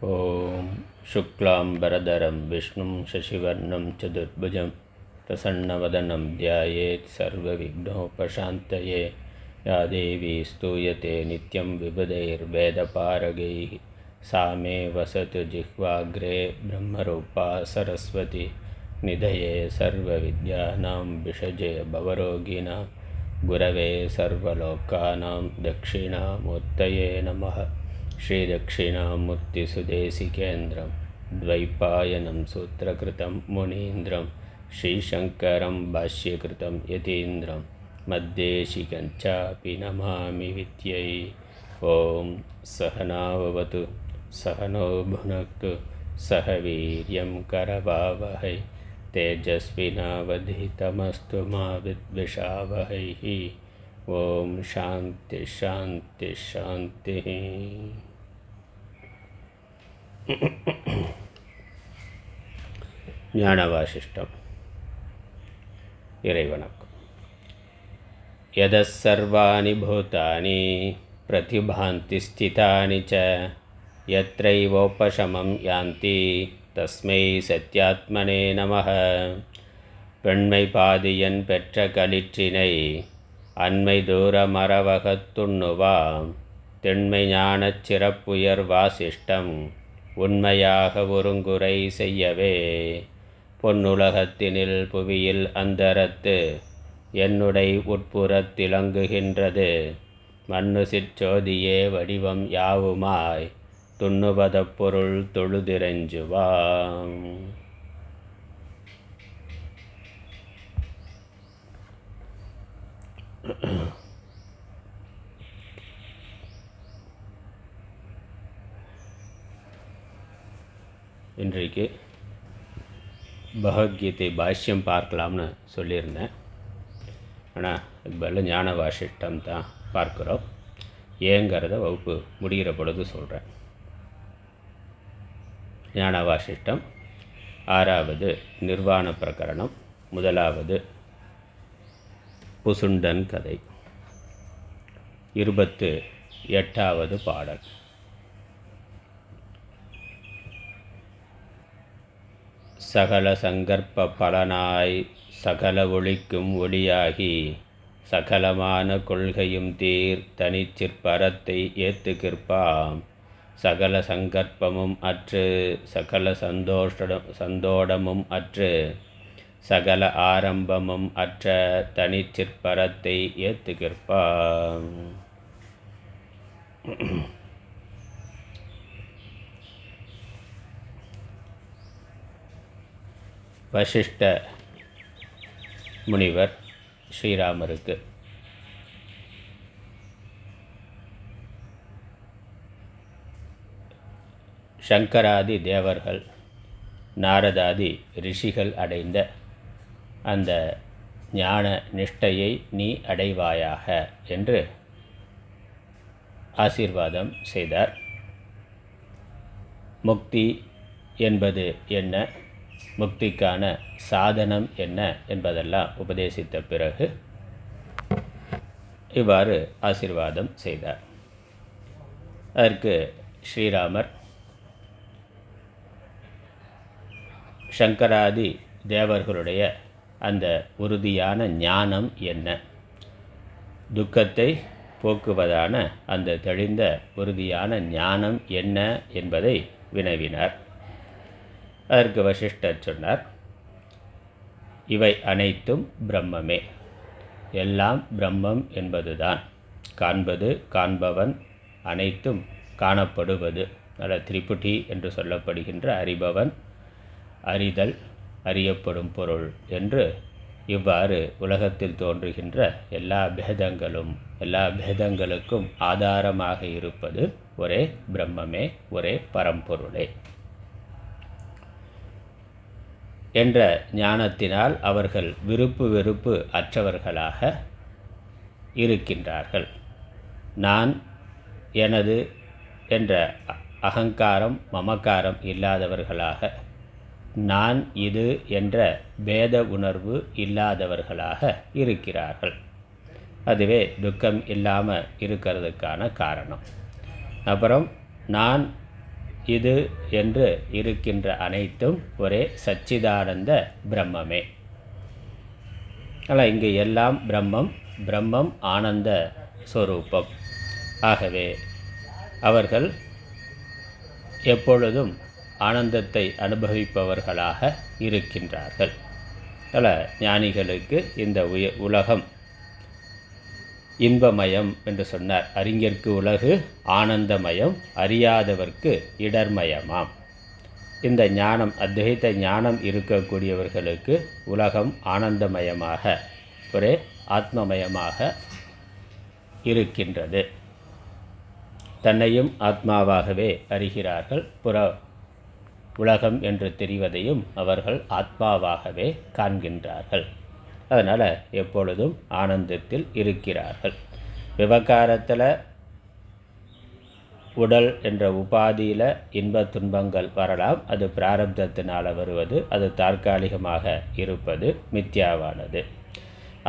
ॐ शुक्लाम्बरधरं विष्णुं शशिवर्णं चतुर्भुजं प्रसन्नवदनं ध्यायेत् सर्वविघ्नोपशान्तये। या देवी स्तूयते नित्यं विबुधैर्वेदपारगैः सा मे वसतु जिह्वाग्रे ब्रह्मरूपा सरस्वती। निधये सर्वविद्यानां विषजे भवरोगिणां गुरवे सर्वलोकानां दक्षिणामूर्तये नमः। श्रीदक्षिणामूर्तिसुदेशिकेन्द्रं द्वैपायनं सूत्रकृतं मुनीन्द्रं श्रीशङ्करं भाष्यकृतं यतीन्द्रं मद्देशिकञ्चापि नमामि विद्यै। ॐ सहनाववतु सहनो भुनक्तु सह वीर्यं करवावहै तेजस्विनावधीतमस्तु मा विद्विषावहैः। ॐ शान्ति शान्ति शान्तिः। ஞானவாசிஷ்டம். இறைவணக்கம். யதஸ் சர்வாணி பூதானி பிரதிபாந்தி ஸ்திதானி ச யத்ரைவோபசமம் யாந்தி தஸ்மை சத்யாத்மனே நமः. பெண்மை பாதியன் பெற்ற களிற்றினை அண்மை தூர மரவகத்துண்ணுவாம் தென்மை ஞானச் சிறப்புயர் வாசிஷ்டம் உண்மையாக ஒருங்குறை செய்யவே. பொன்னுலகத்தினில் புவியில் அந்தரத்து என்னுடை உட்புறத்திலங்குகின்றது மண்ணு சிற்றோதியே வடிவம் யாவுமாய் துண்ணுவத பொருள் தொழுதிரஞ்சுவாம். இன்றைக்கு பகவத்கீதை பாஷ்யம் பார்க்கலாம்னு சொல்லியிருந்தேன். ஆனால் இப்போ ஞான வாசிஷ்டம் தான் பார்க்குறோம். ஏங்கிறத வகுப்பு முடிகிற பொழுது சொல்கிறேன். ஞான வாசிஷ்டம் 6வது நிர்வாண பிரகரணம், 1வது புசுண்டன் கதை, 28வது பாடல். சகல சங்கற்ப பலனாய் சகல ஒளிக்கும் ஒளியாகி சகலமான கொள்கையும் தீர் தனிச்சிற்பரத்தை ஏத்துகிற்பாம். சகல சங்கற்பமும் அற்று சகல சந்தோடமும் அற்று சகல ஆரம்பமும் அற்ற தனிச்சிற்பரத்தை ஏத்துகிற்பாம். வசிஷ்ட முனிவர் ஸ்ரீராமருக்கு சங்கராதி தேவர்கள் நாரதாதி ரிஷிகள் அடைந்த அந்த ஞான நிஷ்டையை நீ அடைவாயாக என்று ஆசீர்வாதம் செய்தார். முக்தி என்பது என்ன, முக்திக்கான சாதனம் என்ன என்பதெல்லாம் உபதேசித்த பிறகு இவ்வாறு ஆசீர்வாதம் செய்தார். அதற்கு ஸ்ரீராமர் சங்கராதி தேவர்களுடைய அந்த உறுதியான ஞானம் என்ன, துக்கத்தை போக்குவதான அந்த தெளிந்த உறுதியான ஞானம் என்ன என்பதை வினவினார். அதற்கு வசிஷ்டர் சொன்னார், இவை அனைத்தும் பிரம்மமே, எல்லாம் பிரம்மம் என்பதுதான். காண்பது, காண்பவன், அனைத்தும் காணப்படுவது, அல்ல திரிபுட்டி என்று சொல்லப்படுகின்ற அறிபவன், அறிதல், அறியப்படும் பொருள் என்று இவ்வாறு உலகத்தில் தோன்றுகின்ற எல்லா பேதங்களுக்கும் ஆதாரமாக இருப்பது ஒரே பிரம்மமே, ஒரே பரம்பொருளே என்ற ஞானத்தினால் அவர்கள் விருப்பு வெறுப்பு அற்றவர்களாக இருக்கின்றார்கள். நான், எனது என்ற அகங்காரம் மமக்காரம் இல்லாதவர்களாக, நான் இது என்ற பேத உணர்வு இல்லாதவர்களாக இருக்கிறார்கள். அதுவே துக்கம் இல்லாமல் இருக்கிறதுக்கான காரணம். அப்புறம் நான் இது என்று இருக்கின்ற அனைத்தும் ஒரே சச்சிதானந்த பிரம்மமே. ஆனால் இங்கு எல்லாம் பிரம்மம், பிரம்மம் ஆனந்த ஸ்வரூபம். ஆகவே அவர்கள் எப்பொழுதும் ஆனந்தத்தை அனுபவிப்பவர்களாக இருக்கின்றார்கள். ஞானிகளுக்கு இந்த உலகம் இன்பமயம் என்று சொன்னார். அறிஞர்க்கு உலகு ஆனந்தமயம், அறியாதவர்க்கு இடர்மயமாம். இந்த ஞானம், அத்வைத ஞானம் இருக்கக்கூடியவர்களுக்கு உலகம் ஆனந்தமயமாக, ஒரே ஆத்மமயமாக இருக்கின்றது. தன்னையும் ஆத்மாவாகவே அறிகிறார்கள். உலகம் என்று தெரிவதையும் அவர்கள் ஆத்மாவாகவே காண்கின்றார்கள். அதனால் எப்பொழுதும் ஆனந்தத்தில் இருக்கிறார்கள். விவகாரத்தில் உடல் என்ற உபாதியில் இன்ப துன்பங்கள் வரலாம். அது பிராரப்தத்தினால் வருவது, அது தற்காலிகமாக இருப்பது மித்யாவானது.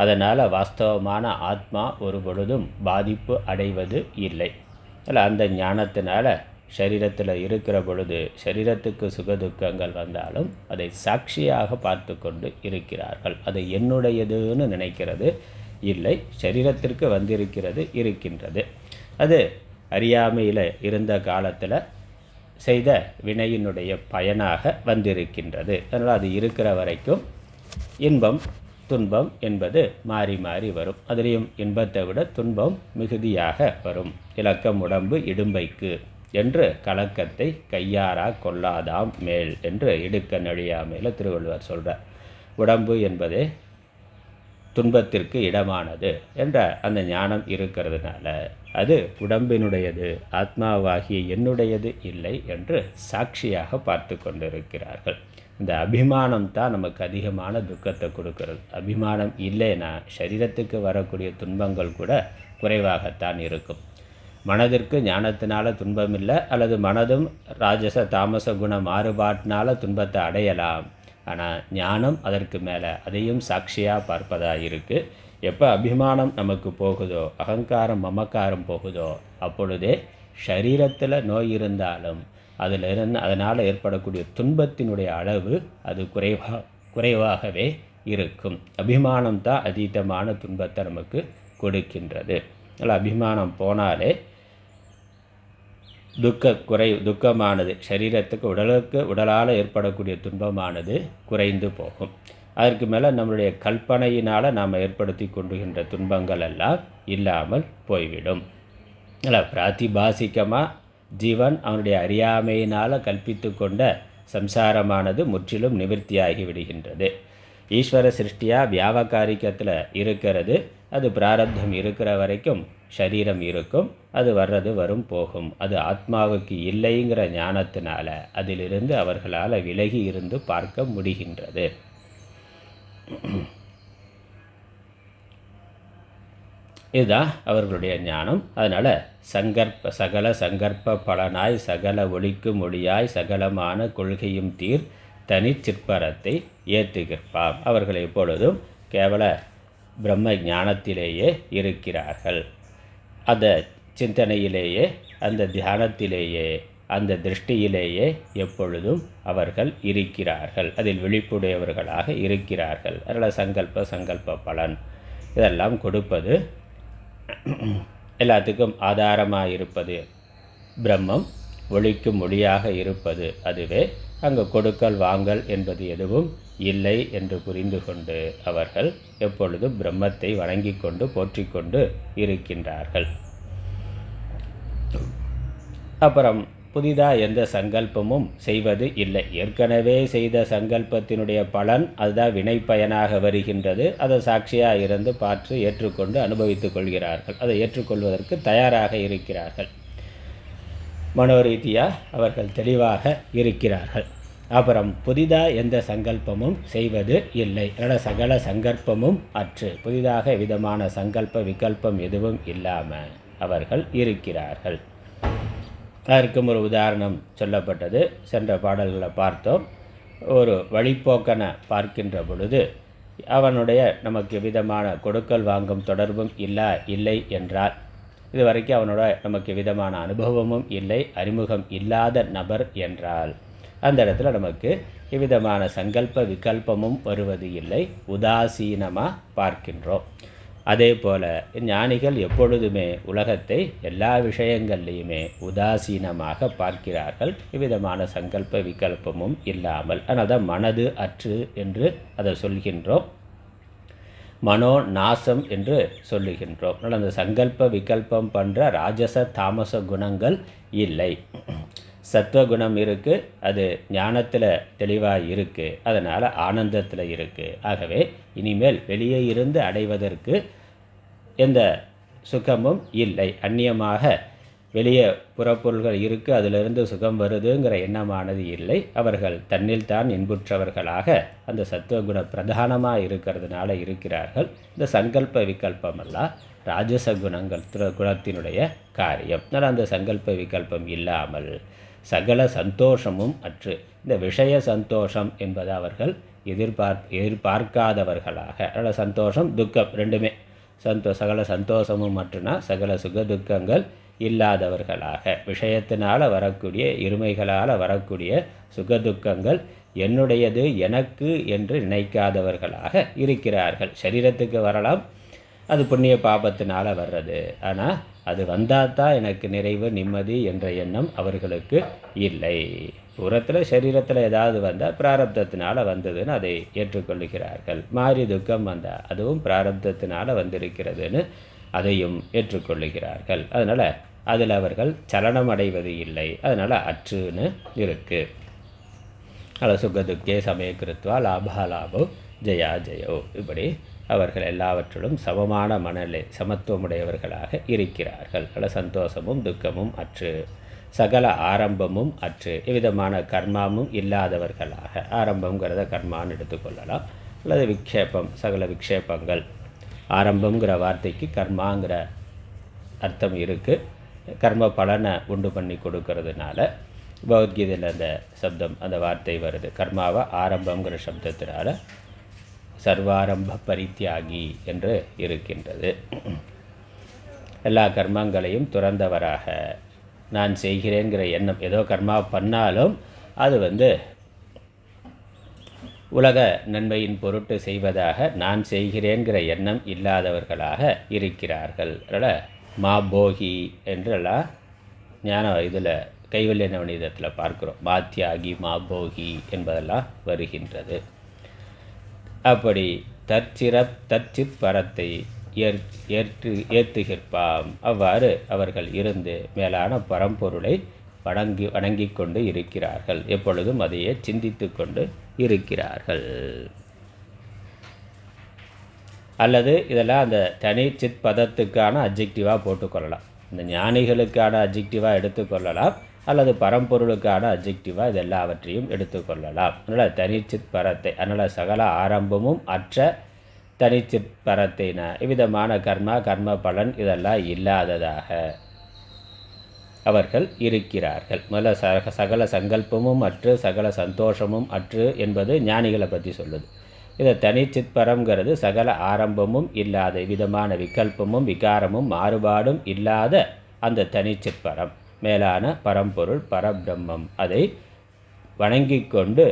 அதனால் வாஸ்தவமான ஆத்மா ஒரு பொழுதும் பாதிப்பு அடைவது இல்லை. அந்த ஞானத்தினால் சரீரத்தில் இருக்கிற பொழுது சரீரத்துக்கு சுகதுக்கங்கள் வந்தாலும் அதை சாட்சியாக பார்த்து கொண்டு இருக்கிறார்கள். அதை என்னுடையதுன்னு நினைக்கிறது இல்லை. சரீரத்திற்கு வந்திருக்கிறது, இருக்கின்றது. அது அறியாமையில் இருந்த காலத்தில் செய்த வினையினுடைய பயனாக வந்திருக்கின்றது. அதனால் அது இருக்கிற வரைக்கும் இன்பம் துன்பம் என்பது மாறி மாறி வரும். அதிலையும் இன்பத்தை விட துன்பம் மிகுதியாக வரும். இலக்கம் உடம்பு இடும்பைக்கு என்று கலக்கத்தை கையாரா கொள்ளாதாம் மேல் என்று இடுக்க நழியாமையில் திருவள்ளுவர் சொல்கிறார். உடம்பு என்பதே துன்பத்திற்கு இடமானது என்ற அந்த ஞானம் இருக்கிறதுனால அது உடம்பினுடையது, ஆத்மாவாகிய என்னுடையது இல்லை என்று சாட்சியாக பார்த்து கொண்டிருக்கிறார்கள். இந்த அபிமானம் தான் நமக்கு அதிகமான துக்கத்தை கொடுக்கிறது. அபிமானம் இல்லைன்னா சரீரத்துக்கு வரக்கூடிய துன்பங்கள் கூட குறைவாகத்தான் இருக்கும். மனதிற்கு ஞானத்தினால துன்பம் இல்லை, அல்லது மனதும் ராஜச தாமச குண மாறுபாட்டினால துன்பத்தை அடையலாம். ஆனால் ஞானம் அதற்கு மேலே அதையும் சாட்சியாக பார்ப்பதாக இருக்குது. எப்போ அபிமானம் நமக்கு போகுதோ, அகங்காரம் மமக்காரம் போகுதோ, அப்பொழுதே சரீரத்தில் நோய் இருந்தாலும் அதனால் ஏற்படக்கூடிய துன்பத்தினுடைய அளவு அது குறைவாகவே இருக்கும். அபிமானம் தான் அதீதமான துன்பத்தை நமக்கு கொடுக்கின்றது. அதில் அபிமானம் போனாலே துக்கமானது சரீரத்துக்கு உடலால் ஏற்படக்கூடிய துன்பமானது குறைந்து போகும். அதற்கு மேலே நம்மளுடைய கல்பனையினால் நாம் ஏற்படுத்தி கொண்டுகின்ற துன்பங்கள் எல்லாம் இல்லாமல் போய்விடும். இல்லை, பிராத்திபாசிகமாக ஜீவன் அவனுடைய அறியாமையினால் கல்பித்து கொண்ட சம்சாரமானது முற்றிலும் நிவர்த்தியாகி விடுகின்றது. ஈஸ்வர சிருஷ்டியாக வியாபகாரிக்கத்தில் இருக்கிறது. அது பிராரப்தம் இருக்கிற வரைக்கும் சரீரம் இருக்கும். அது வர்றது வரும் போகும். அது ஆத்மாவுக்கு இல்லைங்கிற ஞானத்தினால அதிலிருந்து அவர்களால் விலகி இருந்து பார்க்க முடிகின்றது. இதுதான் அவர்களுடைய ஞானம். அதனால் சகல சங்கற்ப பலனாய் சகல ஒளிக்கு மொழியாய் சகலமான கொள்கையும் தீர் தனி சிற்பரத்தை ஏற்றுகிற்பாம். அவர்கள் எப்பொழுதும் கேவல பிரம்ம ஞானத்திலேயே இருக்கிறார்கள். அந்த சிந்தனையிலேயே, அந்த தியானத்திலேயே, அந்த திருஷ்டியிலேயே எப்பொழுதும் அவர்கள் இருக்கிறார்கள். அதில் விழிப்புடையவர்களாக இருக்கிறார்கள். அதனால் சங்கல்ப பலன் இதெல்லாம் கொடுப்பது, எல்லாத்துக்கும் ஆதாரமாக இருப்பது பிரம்மம், ஒளிக்கு மொழியாக இருப்பது அதுவே. அங்கு கொடுக்கல் வாங்கல் என்பது எதுவும் இல்லை என்று புரிந்து கொண்டு அவர்கள் எப்பொழுதும் பிரம்மத்தை வணங்கி கொண்டு போற்றிக்கொண்டு இருக்கின்றார்கள். அப்புறம் புதிதாக எந்த சங்கல்பமும் செய்வது இல்லை. ஏற்கனவே செய்த சங்கல்பத்தினுடைய பலன் அதுதான் வினை பயனாக வருகின்றது. அதை சாட்சியாக இருந்து பார்த்து ஏற்றுக்கொண்டு அனுபவித்துக் கொள்கிறார்கள். அதை ஏற்றுக்கொள்வதற்கு தயாராக இருக்கிறார்கள். மனோரீதியாக அவர்கள் தெளிவாக இருக்கிறார்கள். அப்புறம் புதிதாக எந்த சங்கல்பமும் செய்வது இல்லை. அதனால் சகல சங்கல்பமும் அற்று புதிதாக விதமான சங்கல்ப விகல்பம் எதுவும் இல்லாமல் அவர்கள் இருக்கிறார்கள். அதற்கும் ஒரு உதாரணம் சொல்லப்பட்டது. சென்ற பாடல்களை பார்த்தோம். ஒரு வழிப்போக்கனை பார்க்கின்ற பொழுது அவனுடைய நமக்கு விதமான கொடுக்கல் வாங்கும் தொடர்பும் இல்லை என்றால் இது வரைக்கும் அவனோட நமக்கு விதமான அனுபவமும் இல்லை, அறிமுகம் இல்லாத நபர் என்றால் அந்த இடத்துல நமக்கு இவ்விதமான சங்கல்ப விகல்பமும் வருவது இல்லை, உதாசீனமாக பார்க்கின்றோம். அதே போல் ஞானிகள் எப்பொழுதுமே உலகத்தை எல்லா விஷயங்கள்லையுமே உதாசீனமாக பார்க்கிறார்கள், இவ்விதமான சங்கல்ப விகல்பமும் இல்லாமல். அதனால் தான் மனது அற்று என்று அதை சொல்கின்றோம், மனோ நாசம் என்று சொல்லுகின்றோம். அதனால் அந்த சங்கல்ப விகல்பம் பண்ணுற ராஜச தாமச குணங்கள் இல்லை. சத்வகுணம் இருக்குது, அது ஞானத்தில் தெளிவாக இருக்குது, அதனால் ஆனந்தத்தில் இருக்குது. ஆகவே இனிமேல் வெளியே இருந்து அடைவதற்கு எந்த சுகமும் இல்லை. அந்நியமாக வெளியே புறப்பொருள்கள் இருக்குது, அதிலிருந்து சுகம் வருதுங்கிற எண்ணமானது இல்லை. அவர்கள் தன்னில் தான் இன்புற்றவர்களாக அந்த சத்துவகுண பிரதானமாக இருக்கிறதுனால இருக்கிறார்கள். இந்த சங்கல்ப விகல்பமெல்லாம் ராஜச குணத்தினுடைய காரியம். அதனால் அந்த சங்கல்ப விகல்பம் இல்லாமல் சகல சந்தோஷமும் அற்று, இந்த விஷய சந்தோஷம் என்பது அவர்கள் எதிர்பார்க்காதவர்களாக. அதனால் சந்தோஷம் துக்கம் ரெண்டுமே, சகல சந்தோஷமும் அற்றுனா சகல சுக துக்கங்கள் இல்லாதவர்களாக, விஷயத்தினால் வரக்கூடிய இருமைகளால் வரக்கூடிய சுகதுக்கங்கள் என்னுடையது எனக்கு என்று நினைக்காதவர்களாக இருக்கிறார்கள். சரீரத்துக்கு வரலாம், அது புண்ணிய பாபத்தினால் வர்றது, ஆனால் அது வந்தால் தான் எனக்கு நிறைவு நிம்மதி என்ற எண்ணம் அவர்களுக்கு இல்லை. புறத்தில் சரீரத்தில் ஏதாவது வந்தால் பிராரப்தத்தினால் வந்ததுன்னு அதை ஏற்றுக்கொள்ளுகிறார்கள். மாறி துக்கம் வந்தால் அதுவும் பிராரப்தத்தினால் வந்திருக்கிறதுன்னு அதையும் ஏற்றுக்கொள்ளுகிறார்கள். அதனால் அதில் அவர்கள் சலனம் அடைவது இல்லை, அதனால் அற்றுன்னு இருக்குது. அதில் சுகதுக்கே சமயக்கிருத்வா லாபாலாபோ ஜெயா ஜெயோ, இப்படி அவர்கள் எல்லாவற்றிலும் சமமான மனநிலை சமத்துவமுடையவர்களாக இருக்கிறார்கள். அதில் சந்தோஷமும் துக்கமும் அற்று, சகல ஆரம்பமும் அற்று, எவ்விதமான கர்மாவும் இல்லாதவர்களாக. ஆரம்பங்கிறத கர்மான்னு எடுத்துக்கொள்ளலாம், அல்லது விக்ஷேபம், சகல விக்ஷேபங்கள். ஆரம்பங்கிற வார்த்தைக்கு கர்மாங்கிற அர்த்தம் இருக்குது. கர்ம பலனை உண்டு பண்ணி கொடுக்கறதுனால பகவத்கீதையில் அந்த சப்தம், அந்த வார்த்தை வருது. கர்மாவை ஆரம்பங்கிற சப்தத்தினால சர்வாரம்ப பரித்தியாகி என்று இருக்கின்றது. எல்லா கர்மங்களையும் துறந்தவராக, நான் செய்கிறேங்கிற எண்ணம், ஏதோ கர்மா பண்ணாலும் அது உலக நன்மையின் பொருட்டு செய்வதாக நான் செய்கிறேங்கிற எண்ணம் இல்லாதவர்களாக இருக்கிறார்கள். அதனால் மா போகி என்றெல்லாம் ஞான இதில் கைவல்ய நவநீதத்தில் பார்க்குறோம். மாத்தியாகி மா போகி என்பதெல்லாம் வருகின்றது. அப்படி தற்சித் பரத்தை ஏற்றுகிற்பாம். அவ்வாறு அவர்கள் இருந்து மேலான பரம்பொருளை வணங்கி கொண்டு இருக்கிறார்கள். எப்பொழுதும் அதையே சிந்தித்து கொண்டு இருக்கிறார்கள். அல்லது இதெல்லாம் அந்த தனி சித் பதத்துக்கான அப்ஜெக்டிவாக போட்டுக்கொள்ளலாம். இந்த ஞானிகளுக்கான அப்ஜெக்டிவாக எடுத்துக்கொள்ளலாம், அல்லது பரம்பொருளுக்கான அப்ஜெக்டிவாக இது எல்லாவற்றையும் எடுத்துக்கொள்ளலாம். அதனால் தனிச்சித் பரத்தை, அதனால் சகல ஆரம்பமும் அற்ற தனிச்சித் பரத்தைனா இவ்விதமான கர்ம பலன் இதெல்லாம் இல்லாததாக அவர்கள் இருக்கிறார்கள். முதல்ல சகல சங்கல்பமும் அற்று சகல சந்தோஷமும் அற்று என்பது ஞானிகளை பற்றி சொல்லுது. இதை தனிச்சித்பரம்ங்கிறது சகல ஆரம்பமும் இல்லாத விதமான விகல்பமும் விகாரமும் மாறுபாடும் இல்லாத அந்த தனிச்சித்பரம், மேலான பரம்பொருள் பரபிரம்மம். அதை வணங்கி கொண்டு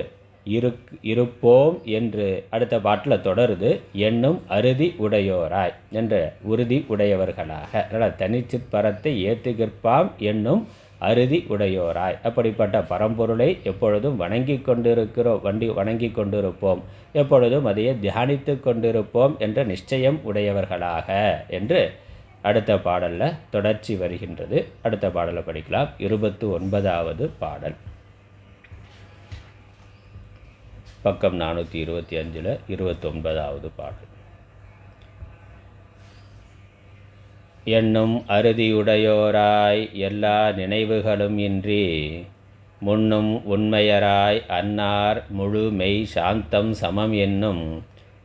இருப்போம் என்று அடுத்த பாட்டில் தொடருது. என்னும் அறுதி உடையோராய் என்ற உறுதி உடையவர்களாக. அதனால் தனிச்சித்பரத்தை ஏற்றுகிற்பாம் என்னும் அறுதி உடையோராய். அப்படிப்பட்ட பரம்பொருளை எப்பொழுதும் வணங்கி கொண்டிருப்போம், எப்பொழுதும் அதையே தியானித்து கொண்டிருப்போம் என்ற நிச்சயம் உடையவர்களாக என்று அடுத்த பாடலில் தொடர்ச்சி வருகின்றது. அடுத்த பாடலை படிக்கலாம். 29வது பாடல், பக்கம் 425 29வது பாடல். என்னும் அறுதியுடையோராய் எல்லா நினைவுகளும் இன்றி முன்னும் உண்மையராய் அன்னார் முழு மெய் சாந்தம் சமம் என்னும்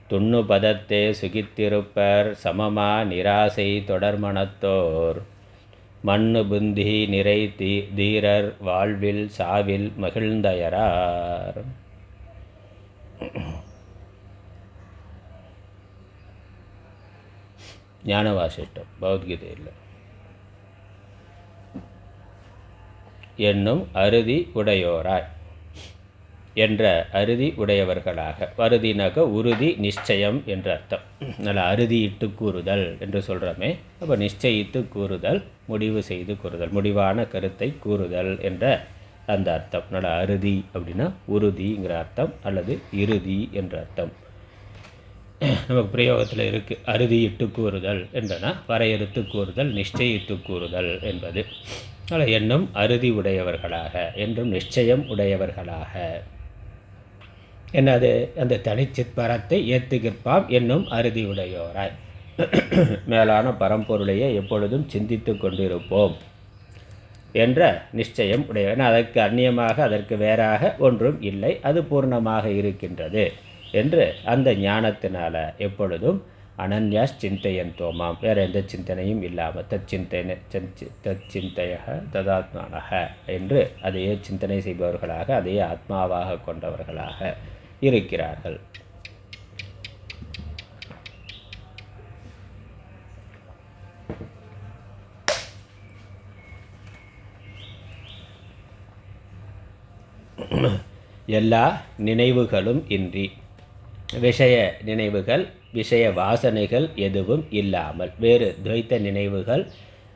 துண்ணு பதத்தே சுகித்திருப்பர் சமமா நிராசை தொடர்மனத்தோர் மண்ணு புந்தி நிறை தீரர் வாழ்வில் சாவில் மகிழ்ந்தயரார். ஞானவாசிஷ்டம் பகவத்கீதையில் என்னும் அறுதி உடையோராய் என்ற அறுதி உடையவர்களாக. அறுதினாக்க உறுதி நிச்சயம் என்ற அர்த்தம். நல்ல அறுதியிட்டு கூறுதல் என்று சொல்கிறோமே, அப்போ நிச்சயித்து கூறுதல், முடிவு செய்து கூறுதல், முடிவான கருத்தை கூறுதல் என்ற அந்த அர்த்தம். நல்ல அறுதி அப்படின்னா உறுதிங்கிற அர்த்தம் அல்லது இறுதி என்ற அர்த்தம் நமக்கு பிரயோகத்தில் இருக்குது. அறுதியிட்டு கூறுதல் என்றனா வரையறுத்து கூறுதல், நிச்சயித்து கூறுதல் என்பது. அதில் என்னும் அறுதி உடையவர்களாக, என்றும் நிச்சயம் உடையவர்களாக. என்னது? அந்த தனிச்சித் பரத்தை ஏத்துகிற்பாம் என்னும் அறுதி உடையோராய். மேலான பரம்பொருளையே எப்பொழுதும் சிந்தித்து கொண்டிருப்போம் என்ற நிச்சயம் உடைய. அதற்கு அந்நியமாக அதற்கு வேறாக ஒன்றும் இல்லை, அது பூர்ணமாக இருக்கின்றது என்று அந்த ஞானத்தினால எப்பொழுதும் அனன்யாஸ் சிந்தையன் தோமாம், வேறு எந்த சிந்தனையும் இல்லாமல் தச்சிந்தைய ததாத்மானக என்று அதையே சிந்தனை செய்பவர்களாக, அதையே ஆத்மாவாக கொண்டவர்களாக இருக்கிறார்கள். எல்லா நினைவுகளும் இன்றி, விஷய நினைவுகள், விஷய வாசனைகள் எதுவும் இல்லாமல், வேறு துவைத்த நினைவுகள்,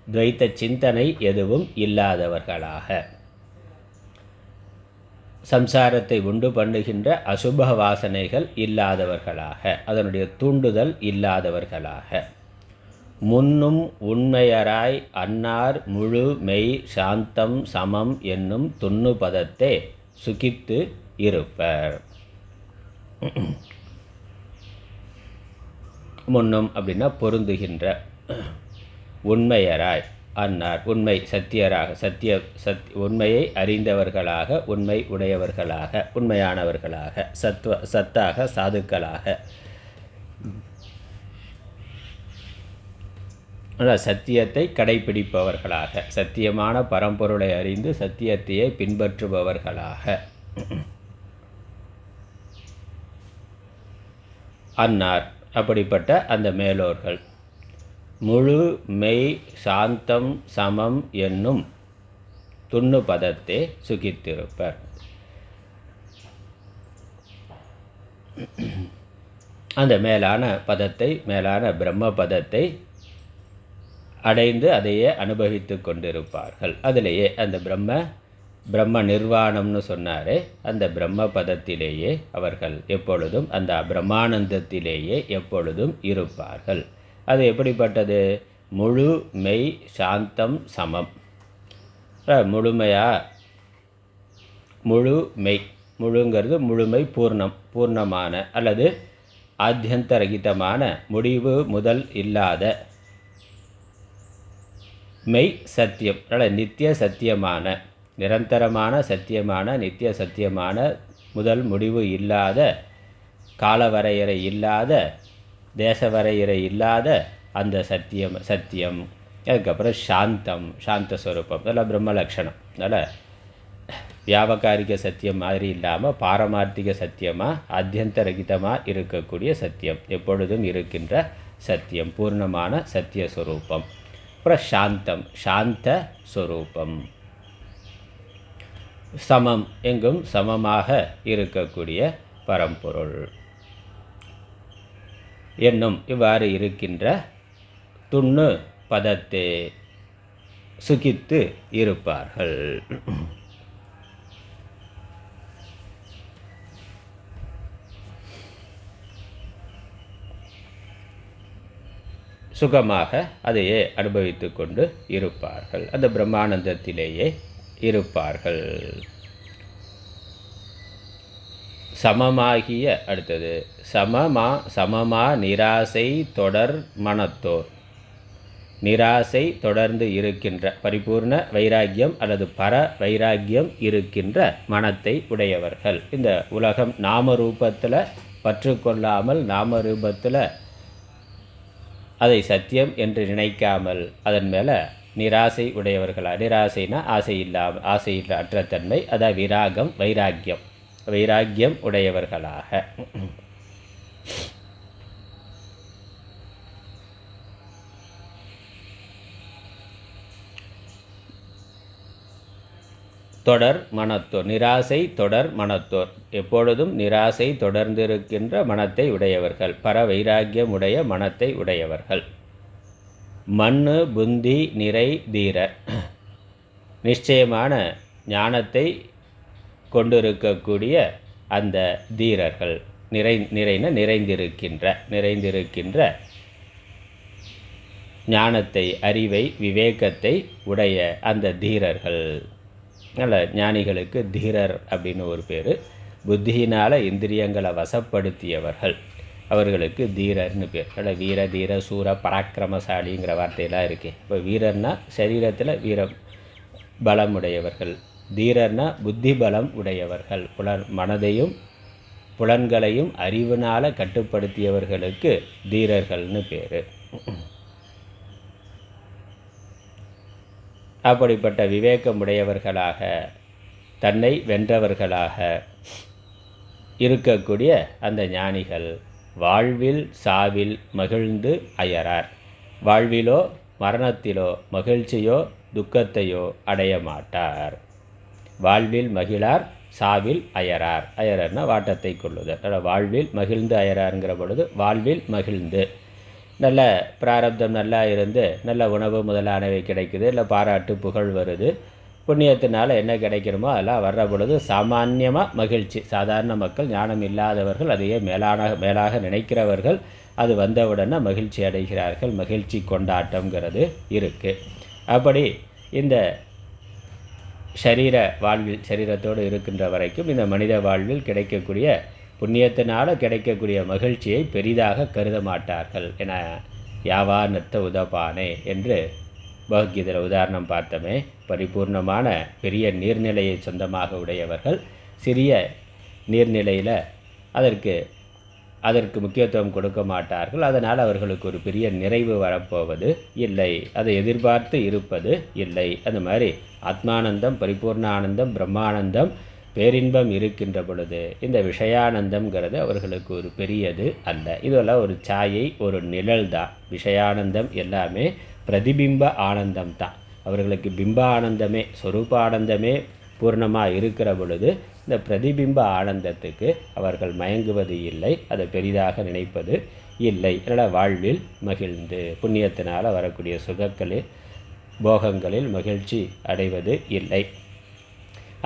துவைத்த சிந்தனை எதுவும் இல்லாதவர்களாக, சம்சாரத்தை உண்டு பண்ணுகின்ற அசுப வாசனைகள் இல்லாதவர்களாக, அதனுடைய தூண்டுதல் இல்லாதவர்களாக, முன்னும் உண்மையராய் அன்னார் முழு மெய் சாந்தம் சமம் என்னும் துண்ணு பதத்தை சுகித்து இருப்பர். முன்னும் அப்படின்னா பொருந்துகின்ற, உண்மையராய் அன்னார் உண்மை சத்தியராக, உண்மையை அறிந்தவர்களாக, உண்மை உடையவர்களாக, உண்மையானவர்களாக, சத்தாக சாதுக்களாக, சத்தியத்தை கடைபிடிப்பவர்களாக, சத்தியமான பரம்பொருளை அறிந்து சத்தியத்தையே பின்பற்றுபவர்களாக அன்னார், அப்படிப்பட்ட அந்த மேலோர்கள் முழு மெய் சாந்தம் சமம் என்னும் துண்ணு பதத்தை சுகித்திருப்பர். அந்த மேலான பதத்தை, மேலான பிரம்ம பதத்தை அடைந்து அதையே அனுபவித்து கொண்டிருப்பார்கள். அதிலேயே அந்த பிரம்ம நிர்வாணம்னு சொன்னாரே, அந்த பிரம்ம பதத்திலேயே அவர்கள் எப்பொழுதும், அந்த பிரம்மானந்தத்திலேயே எப்பொழுதும் இருப்பார்கள். அது எப்படிப்பட்டது? முழு மெய் சாந்தம் சமம். முழுமையாக, முழு மெய், முழுங்கிறது முழுமை, பூர்ணமான அல்லது ஆத்தியந்தரகிதமான, முடிவு முதல் இல்லாத மெய் சத்தியம், நித்திய சத்தியமான, நிரந்தரமான சத்தியமான, நித்திய சத்தியமான, முதல் முடிவு இல்லாத, காலவரையறை இல்லாத, தேச வரையறை இல்லாத அந்த சத்தியம். அதுக்கப்புறம் சாந்தம், சாந்தஸ்வரூபம், அதெல்லாம் பிரம்ம லட்சணம். அதனால் வியாபகாரிக சத்தியம் மாதிரி இல்லாமல் பாரமார்த்திக சத்தியமாக, ஆத்தியந்தரகிதமாக இருக்கக்கூடிய சத்தியம், எப்பொழுதும் இருக்கின்ற சத்தியம், பூர்ணமான சத்தியஸ்வரூபம். அப்புறம் சாந்தம், சாந்த ஸ்வரூபம். சமம், எங்கும் சமமாக இருக்கக்கூடிய பரம்பொருள் என்னும் இவ்வாறு இருக்கின்ற துண்ணு பதத்தை சுகித்து இருப்பார்கள். சுகமாக அதையே அனுபவித்து கொண்டு இருப்பார்கள். அந்த பிரம்மானந்தத்திலேயே இருப்பார்கள். சமமாகிய, அடுத்தது சமமா நிராசை தொடர் மனத்தோர். நிராசை தொடர்ந்து இருக்கின்ற, பரிபூர்ண வைராக்கியம் அல்லது பர வைராக்கியம் இருக்கின்ற மனத்தை உடையவர்கள். இந்த உலகம் நாமரூபத்தில் பற்று கொள்ளாமல், நாமரூபத்தில் அதை சத்தியம் என்று நினைக்காமல் அதன் மேலே நிராசை உடையவர்களாக, நிராசைனா ஆசையில்ல அற்ற தன்மை, அதான் விராகம், வைராக்கியம் உடையவர்களாக. தொடர் மனத்தோர், நிராசை தொடர் மனத்தோர், எப்பொழுதும் நிராசை தொடர்ந்திருக்கின்ற மனத்தை உடையவர்கள், பர வைராக்கியம் உடைய மனத்தை உடையவர்கள். மண்ணு புந்தி நிறை தீரர், நிச்சயமான ஞானத்தை கொண்டிருக்கக்கூடிய அந்த தீரர்கள், நிறைந்திருக்கின்ற ஞானத்தை, அறிவை, விவேகத்தை உடைய அந்த தீரர்கள். நல்ல ஞானிகளுக்கு தீரர் அப்படின்னு ஒரு பேர். புத்தியினால் இந்திரியங்களை வசப்படுத்தியவர்கள், அவர்களுக்கு தீரர்னு பேர். நல்ல வீர தீர சூர பராக்கிரமசாலிங்கிற வார்த்தையெல்லாம் இருக்குது. இப்போ வீரர்னா சரீரத்தில் வீர பலம் உடையவர்கள், தீரர்னா புத்தி பலம் உடையவர்கள், மனதையும் புலன்களையும் அறிவினால் கட்டுப்படுத்தியவர்களுக்கு தீரர்கள்னு பேர். அப்படிப்பட்ட விவேகமுடையவர்களாக, தன்னை வென்றவர்களாக இருக்கக்கூடிய அந்த ஞானிகள் வாழ்வில் சாவில் மகிழ்ந்து அயரார். வாழ்விலோ மரணத்திலோ மகிழ்ச்சியோ துக்கத்தையோ அடைய மாட்டார். வாழ்வில் மகிழார், சாவில் அயரார். அயரர்னா வாட்டத்தை கொள்ளுதல். வாழ்வில் மகிழ்ந்து அயராருங்கிற பொழுது வாழ்வில் மகிழ்ந்து, நல்ல பிராரப்தம் நல்லா இருந்து நல்ல உணவு முதலானவை கிடைக்குது, இல்லை பாராட்டு புகழ் வருது, புண்ணியத்தினால் என்ன கிடைக்கிறோமோ அதெல்லாம் வர்ற பொழுது சாமான்யமாக மகிழ்ச்சி. சாதாரண மக்கள், ஞானம் இல்லாதவர்கள், அதையே மேலாக நினைக்கிறவர்கள், அது வந்தவுடனே மகிழ்ச்சி அடைகிறார்கள். மகிழ்ச்சி கொண்டாட்டங்கிறது இருக்குது. அப்படி இந்த சரீரத்தோடு இருக்கின்ற வரைக்கும் இந்த மனித வாழ்வில் கிடைக்கக்கூடிய புண்ணியத்தினால் கிடைக்கக்கூடிய மகிழ்ச்சியை பெரிதாக கருத மாட்டார்கள். என யாவா நத்த உதபானே என்று பகவத்கீதையில் உதாரணம் பார்த்தோமே. பரிபூர்ணமான பெரிய நீர்நிலையை சொந்தமாக உடையவர்கள் சிறிய நீர்நிலையில் அதற்கு முக்கியத்துவம் கொடுக்க மாட்டார்கள். அதனால் அவர்களுக்கு ஒரு பெரிய நிறைவு வரப்போவது இல்லை, அதை எதிர்பார்த்து இருப்பது இல்லை. அந்த மாதிரி ஆத்மானந்தம், பரிபூர்ண ஆனந்தம், பிரம்மானந்தம், பேரின்பம் இருக்கின்ற பொழுது இந்த விஷயானந்தம்ங்கிறது அவர்களுக்கு ஒரு பெரியது அல்ல. இதெல்லாம் ஒரு சாயை, ஒரு நிழல் தான். விஷயானந்தம் எல்லாமே பிரதிபிம்ப ஆனந்தம் தான். அவர்களுக்கு பிம்ப ஆனந்தமே, சொரூப ஆனந்தமே பூர்ணமாக இருக்கிற பொழுது இந்த பிரதிபிம்ப ஆனந்தத்துக்கு அவர்கள் மயங்குவது இல்லை, அதை பெரிதாக நினைப்பது இல்லை. அதனால் வாழ்வில் மகிழ்ந்து புண்ணியத்தினால் வரக்கூடிய சுகங்களில் போகங்களில் மகிழ்ச்சி அடைவது இல்லை.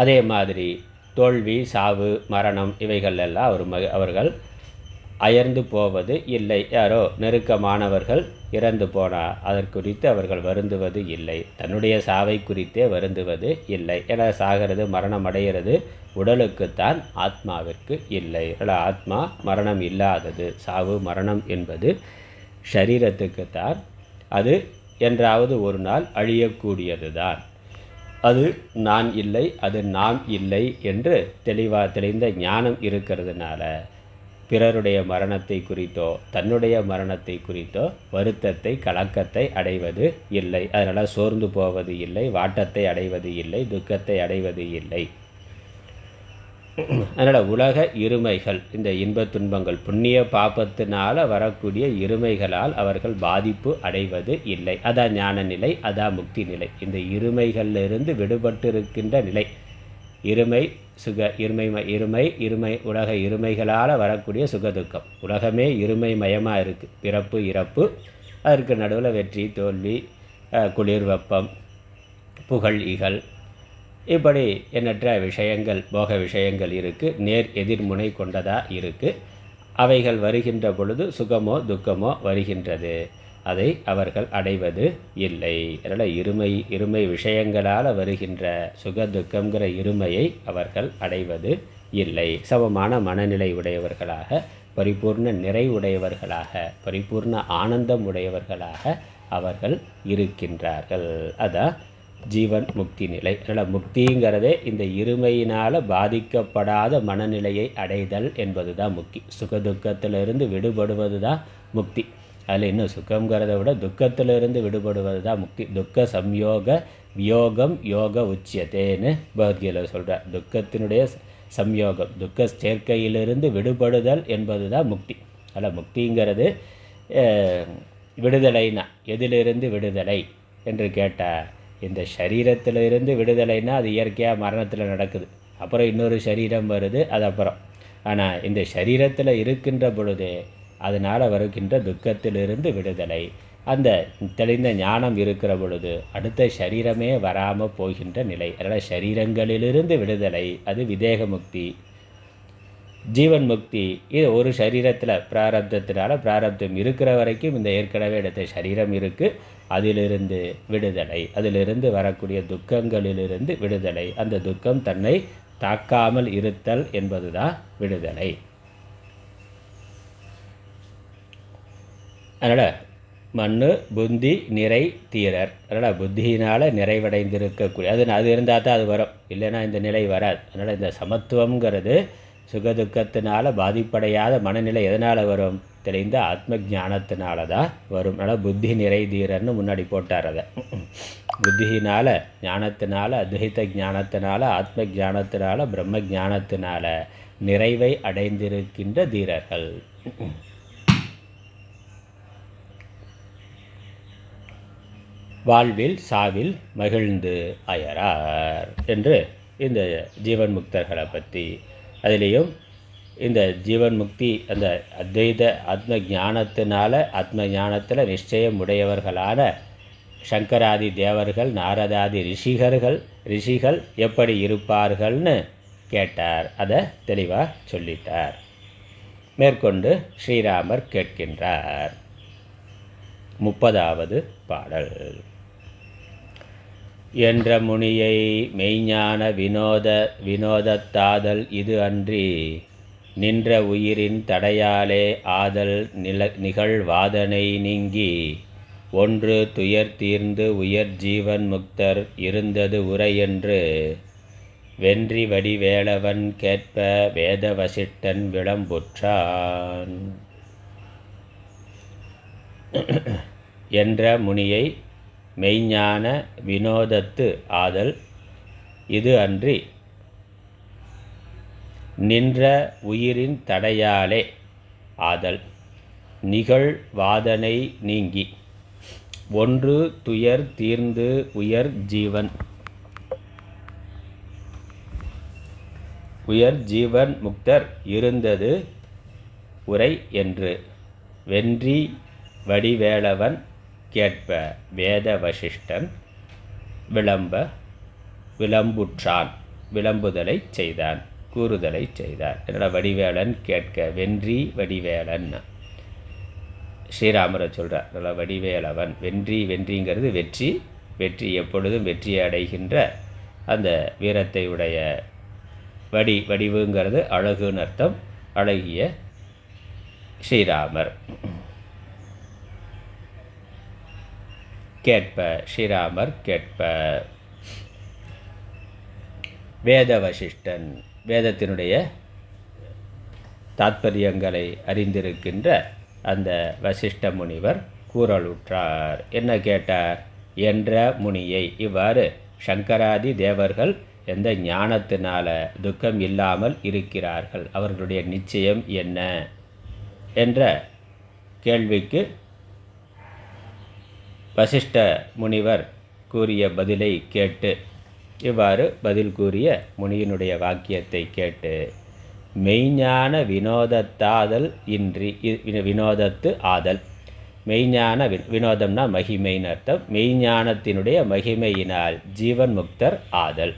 அதே மாதிரி தோல்வி, சாவு, மரணம் இவைகளெல்லாம் அவர்கள் அயர்ந்து போவது இல்லை. யாரோ நெருக்கமானவர்கள் இறந்து போனால் அதற்குறித்து அவர்கள் வருந்துவது இல்லை. தன்னுடைய சாவை குறித்தே வருந்துவது இல்லை. ஏன்னா சாகிறது, மரணம் அடைகிறது உடலுக்குத்தான், ஆத்மாவிற்கு இல்லை. ஆத்மா மரணம் இல்லாதது. சாவு மரணம் என்பது சரீரத்துக்குத்தான். அது என்றாவது ஒரு நாள் அழியக்கூடியது தான். அது நான் இல்லை, அது நாம் இல்லை என்று தெளிந்த ஞானம் இருக்கிறதுனால பிறருடைய மரணத்தை குறித்தோ தன்னுடைய மரணத்தை குறித்தோ வருத்தத்தை, கலக்கத்தை அடைவது இல்லை. அதனால் சோர்ந்து போவது இல்லை, வாட்டத்தை அடைவது இல்லை, துக்கத்தை அடைவது இல்லை. அதனால் உலக இருமைகள், இந்த இன்பத் துன்பங்கள், புண்ணிய பாபத்தினால் வரக்கூடிய இருமைகளால் அவர்கள் பாதிப்பு அடைவது இல்லை. அதான் ஞான நிலை, அதான் முக்தி நிலை. இந்த இருமைகளிலிருந்து விடுபட்டிருக்கின்ற நிலை. இருமை சுக இருமை உலக இருமைகளால் வரக்கூடிய சுகதுக்கம். உலகமே இருமை மயமாக இருக்குது. பிறப்பு, இறப்பு, அதற்கு நடுவில் வெற்றி, தோல்வி, குளிர், வெப்பம், புகழ், இகழ், இப்படி எண்ணற்ற விஷயங்கள், போக விஷயங்கள் இருக்குது. நேர் எதிர்முனை கொண்டதாக இருக்குது. அவைகள் வருகின்ற பொழுது சுகமோ துக்கமோ வருகின்றது. அதை அவர்கள் அடைவது இல்லை. அதனால் இருமை விஷயங்களால் வருகின்ற சுக துக்கங்கிற இருமையை அவர்கள் அடைவது இல்லை. சமமான மனநிலை உடையவர்களாக, பரிபூர்ண நிறைவுடையவர்களாக, பரிபூர்ண ஆனந்தம் உடையவர்களாக அவர்கள் இருக்கின்றார்கள். அதான் ஜீவன் முக்தி நிலை. அதனால் முக்திங்கிறதே இந்த இருமையினால் பாதிக்கப்படாத மனநிலையை அடைதல் என்பது தான் முக்தி. சுகதுக்கத்திலிருந்து விடுபடுவது தான் முக்தி. அதில் இன்னும் சுகங்கிறத விட துக்கத்திலிருந்து விடுபடுவது தான் முக்தி. துக்க சம்யோக வியோகம் யோக உச்சியத்தேன்னு பகவத்கீதையில் சொல்கிறார். துக்கத்தினுடைய சம்யோகம், துக்க சேர்க்கையிலிருந்து விடுபடுதல் என்பது தான் முக்தி. அதில் முக்திங்கிறது விடுதலைனா எதிலிருந்து விடுதலை என்று கேட்டால் இந்த சரீரத்திலிருந்து விடுதலைன்னா அது இயற்கையாக மரணத்தில் நடக்குது, அப்புறம் இன்னொரு சரீரம் வருது, அது அப்புறம். ஆனால் இந்த சரீரத்தில் இருக்கின்ற பொழுதே அதனால் வருகின்ற துக்கத்திலிருந்து விடுதலை, அந்த தெளிந்த ஞானம் இருக்கிற பொழுது அடுத்த சரீரமே வராமல் போகின்ற நிலை. அதனால் சரீரங்களிலிருந்து விடுதலை, அது விதேக முக்தி. ஜீவன் முக்தி இது ஒரு சரீரத்தில் பிராரப்தத்தினால பிராரப்தம் இருக்கிற வரைக்கும் இந்த ஏற்கனவே எடுத்த சரீரம் இருக்குது, அதிலிருந்து விடுதலை, அதிலிருந்து வரக்கூடிய துக்கங்களிலிருந்து விடுதலை, அந்த துக்கம் தன்னை தாக்காமல் இருத்தல் என்பதுதான் விடுதலை. அதனால் மண்ணு புத்தி நிறை தீரர், அதனால் புத்தியினால் நிறைவடைந்திருக்கக்கூடிய அது இருந்தால் தான் அது வரும், இல்லைன்னா இந்த நிலை வராது. அதனால் இந்த சமத்துவங்கிறது சுகதுக்கத்தினால் பாதிப்படையாத மனநிலை எதனால் வரும்? தெளிந்த ஆத்ம ஜானத்தினால தான் வரும். அதனால் புத்தி நிறை தீரர்னு முன்னாடி போட்டார். அதை புத்தியினால் ஞானத்தினால அத்வைத ஞானத்தினால ஆத்ம ஜானத்தினால பிரம்ம ஜானத்தினால நிறைவை அடைந்திருக்கின்ற தீரர்கள். வாழ்வில் சாவில் மகிழ்ந்து அயரார் என்று இந்த ஜீவன் முக்தர்களை பற்றி, அதிலேயும் இந்த ஜீவன் முக்தி அந்த அத்வைத ஆத்ம ஞானத்தினால ஆத்ம ஞானத்தில் நிச்சயம் உடையவர்களான சங்கராதி தேவர்கள் நாரதாதி ரிஷிகள் எப்படி இருப்பார்கள்னு கேட்டார். அதை தெளிவாக சொல்லிட்டார். மேற்கொண்டு ஸ்ரீராமர் கேட்கின்றார். 30வது பாடல். என்ற முனியை மெய்ஞான வினோதத்தாதல் இது அன்றி நின்ற உயிரின் தடையாலே ஆதல் நிகழ்வாதனை நீங்கி ஒன்று துயர் தீர்ந்து உயர் ஜீவன் முக்தர் இருந்தது உரையென்று வென்றி வடிவேளவன் கேட்ப வேத வசிஷ்டன் விளம்புற்றான். என்ற முனியை மெய்ஞான வினோதத்து ஆதல் இது அன்றி நின்ற உயிரின் தடையாலே ஆதல் நிகழ்வாதனை நீங்கி ஒன்று துயர் தீர்ந்து உயர் ஜீவன் முக்தர் இருந்தது உரை என்று வென்றி வடிவேளவன் கேட்ப வேத வசிஷ்டன் விளம்புற்றான், விளம்புதலை செய்தான், கூறுதலை செய்தான். என்னோட வடிவேலன் கேட்க, வென்றி வடிவேலன் ஸ்ரீராமரை சொல்கிறார். நல்லா வடிவேலவன் வென்றிங்கிறது வெற்றி எப்பொழுதும் வெற்றியை அடைகின்ற அந்த வீரத்தை உடைய வடிவுங்கிறது அழகுன்னு அர்த்தம், அழகிய ஸ்ரீராமர். கேட்ப ஸ்ரீராமர் கேட்ப வேத வசிஷ்டன் வேதத்தினுடைய தாத்பரியங்களை அறிந்திருக்கின்ற அந்த வசிஷ்ட முனிவர் கூறலுற்றார். என்ன கேட்டார்? என்ற முனியை, இவ்வாறு சங்கராதி தேவர்கள் எந்த ஞானத்தினால துக்கம் இல்லாமல் இருக்கிறார்கள், அவர்களுடைய நிச்சயம் என்ன என்ற கேள்விக்கு வசிஷ்ட முனிவர் கூறிய பதிலை கேட்டு, இவ்வாறு பதில் கூறிய முனியினுடைய வாக்கியத்தை கேட்டு, மெய்ஞான வினோதத்தாதல் இன்றி வினோதத்து ஆதல், மெய்ஞான வினோதம்னா மகிமைன்னு அர்த்தம், மெய்ஞானத்தினுடைய மகிமையினால் ஜீவன் முக்தர் ஆதல்.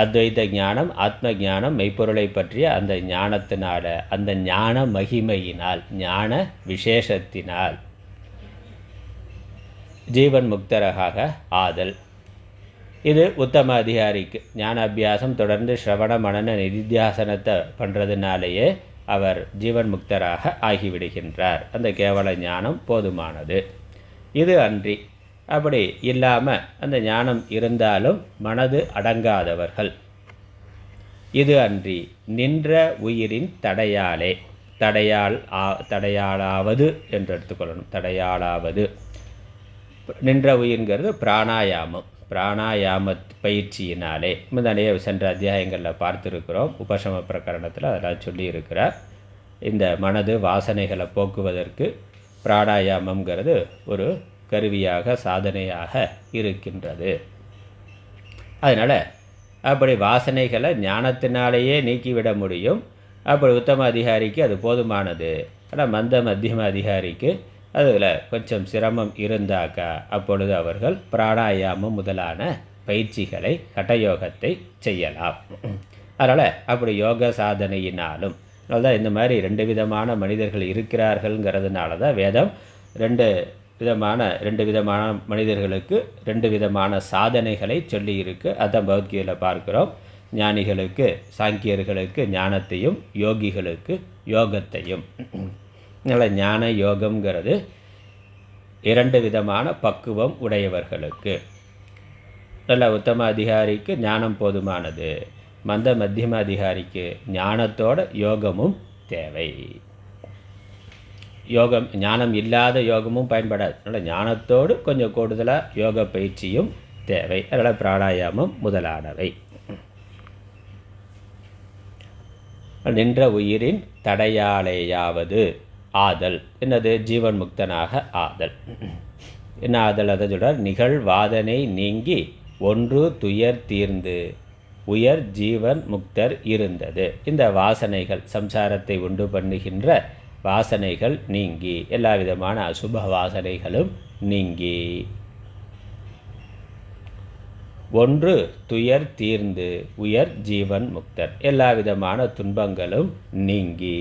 அத்வைத ஞானம் ஆத்ம ஞானம் மெய்ப்பொருளை பற்றிய அந்த ஞானத்தினால, அந்த ஞான மகிமையினால் ஞான விசேஷத்தினால் ஜீவன் முக்தராக ஆதல். இது உத்தம அதிகாரிக்கு ஞான அபியாசம் தொடர்ந்து ஸ்ரவண மனன நிதித்தியாசனத்தை பண்ணுறதுனாலேயே அவர் ஜீவன் முக்தராக ஆகிவிடுகின்றார். அந்த கேவல ஞானம் போதுமானது. இது அன்றி, அப்படி இல்லாமல் அந்த ஞானம் இருந்தாலும் மனது அடங்காதவர்கள், இது அன்றி நின்ற உயிரின் தடையாலே, தடையாளாவது என்று எடுத்துக்கொள்ளணும். தடையாளாவது நின்ற உயிர்ங்கிறது பிராணாயாம பயிற்சியினாலே நிறைய சென்ற அத்தியாயங்களில் பார்த்துருக்கிறோம். உபசம பிரகரணத்தில் அதெல்லாம் சொல்லியிருக்கிறார். இந்த மனது வாசனைகளை போக்குவதற்கு பிராணாயாமங்கிறது ஒரு கருவியாக சாதனையாக இருக்கின்றது. அதனால் அப்படி வாசனைகளை ஞானத்தினாலேயே நீக்கிவிட முடியும். அப்படி உத்தம அதிகாரிக்கு அது போதுமானது. ஆனால் மந்த மத்தியம அதிகாரிக்கு அதில் கொஞ்சம் சிரமம் இருந்தாக்கா அப்பொழுது அவர்கள் பிராணாயாமம் முதலான பயிற்சிகளை கட்டயோகத்தை செய்யலாம். அதனால் அப்படி யோக சாதனையினாலும் அதனால்தான் இந்த மாதிரி 2 விதமான மனிதர்கள் இருக்கிறார்கள்ங்கிறதுனால தான் வேதம் 2 விதமான மனிதர்களுக்கு 2 விதமான சாதனைகளை சொல்லியிருக்கு. அதான் பகவத்கீதையில் பார்க்குறோம். ஞானிகளுக்கு சாங்கியர்களுக்கு ஞானத்தையும் யோகிகளுக்கு யோகத்தையும். அதனால் ஞான யோகம்ங்கிறது 2 விதமான பக்குவம் உடையவர்களுக்கு. நல்ல உத்தம அதிகாரிக்கு ஞானம் போதுமானது. மந்த மத்தியம அதிகாரிக்கு ஞானத்தோட யோகமும் தேவை. யோகம் ஞானம் இல்லாத யோகமும் பயன்படாது. அதனால் ஞானத்தோடு கொஞ்சம் கூடுதலாக யோக பயிற்சியும் தேவை. அதனால் பிராணாயாமம் முதலானவை. நின்ற உயிரின் தடையாளேயாவது ஆதல். என்னது? ஜீவன் முக்தனாக ஆதல். என்ன ஆதல்? அதை சொல்றார். நிகழ்வாதனை நீங்கி ஒன்று துயர் தீர்ந்து உயர் ஜீவன் முக்தர் இருந்தது. இந்த வாசனைகள் சம்சாரத்தை உண்டு பண்ணுகின்ற வாசனைகள் நீங்கி, எல்லா விதமான அசுப வாசனைகளும் நீங்கி, ஒன்று துயர் தீர்ந்து உயர் ஜீவன் முக்தர், எல்லா விதமான துன்பங்களும் நீங்கி.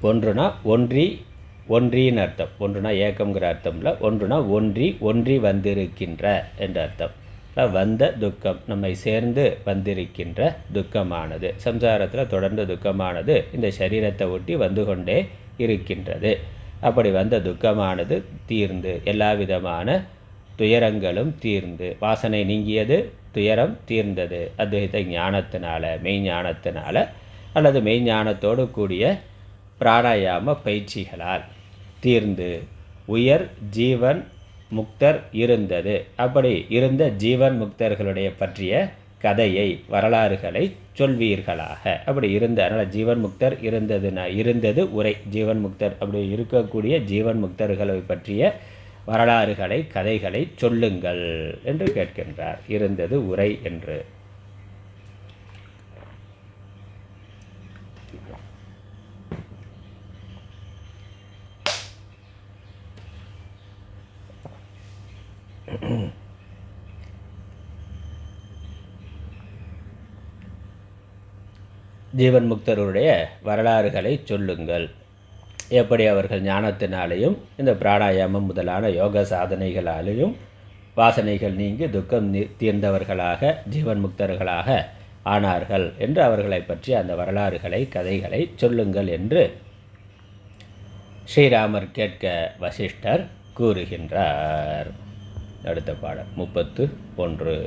ஒன்றுனா ஒன்றின்னு அர்த்தம். ஒன்றுனா ஏக்கம்ங்கிற அர்த்தம் இல்லை. ஒன்றுனா ஒன்றி வந்திருக்கின்ற என்ற அர்த்தம். வந்த துக்கம், நம்மை சேர்ந்து வந்திருக்கின்ற துக்கமானது, சம்சாரத்தில் தொடர்ந்து துக்கமானது இந்த சரீரத்தை ஒட்டி வந்து கொண்டே இருக்கின்றது. அப்படி வந்த துக்கமானது தீர்ந்து, எல்லா விதமான துயரங்களும் தீர்ந்து, வாசனை நீங்கியது, துயரம் தீர்ந்தது. அத்வைத ஞானத்தினால, மெய்ஞானத்தினால அல்லது மெய்ஞானத்தோடு கூடிய பிராணாயாம பயிற்சிகளால் தீர்ந்து உயர் ஜீவன் முக்தர் இருந்தது. அப்படி இருந்த ஜீவன் முக்தர்களுடைய பற்றிய கதையை, வரலாறுகளை சொல்வீர்களாக. அப்படி இருந்த, அதனால் ஜீவன் முக்தர் இருந்தது உரை. ஜீவன் முக்தர் அப்படி இருக்கக்கூடிய ஜீவன் முக்தர்களை பற்றிய வரலாறுகளை, கதைகளை சொல்லுங்கள் என்று கேட்கின்றார். இருந்தது உரை என்று. ஜீவன் முக்தருடைய வரலாறுகளை சொல்லுங்கள். எப்படி அவர்கள் ஞானத்தினாலேயும் இந்த பிராணாயாமம் முதலான யோக சாதனைகளாலேயும் வாசனைகள் நீங்கி துக்கம் தீர்ந்தவர்களாக ஜீவன் முக்தர்களாக ஆனார்கள் என்று அவர்களை பற்றி அந்த வரலாறுகளை, கதைகளை சொல்லுங்கள் என்று ஸ்ரீராமர் கேட்க வசிஷ்டர் கூறுகின்றார். அடுத்த பாடல் 31.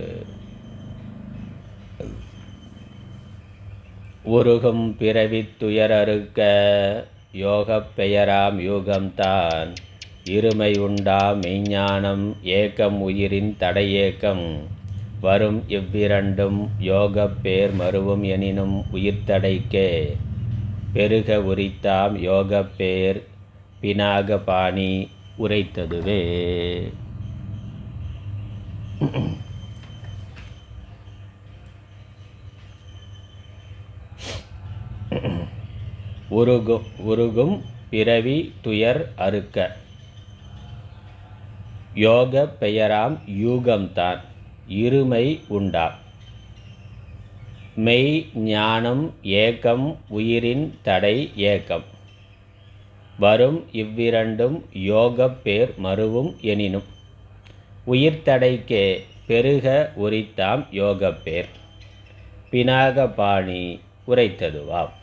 உருகும் பிறவித் துயரறுக்க யோகப் பெயராம் யூகம்தான் இருமை உண்டாம் மெய்ஞானம் ஏக்கம் உயிரின் தடையேக்கம் வரும் இவ்விரண்டும் யோகப் பேர் மருவும் எனினும் உயிர்த்தடைக்கே பெருக உரித்தாம் யோகப் பேர் பினாக பாணி உரைத்ததுவே. உருகும் பிறவி துயர் அறுக்க யோக பெயராம் யூகம்தான் இருமை உண்டாம் மெய் ஞானம் ஏக்கம் உயிரின் தடை ஏக்கம் வரும் இவ்விரண்டும் யோகப் பேர் மருவும் எனினும் உயிர்த்தடைக்கே பெருக உரித்தாம் யோகப் பேர் பினாக பாணி உரைத்ததுவாம்.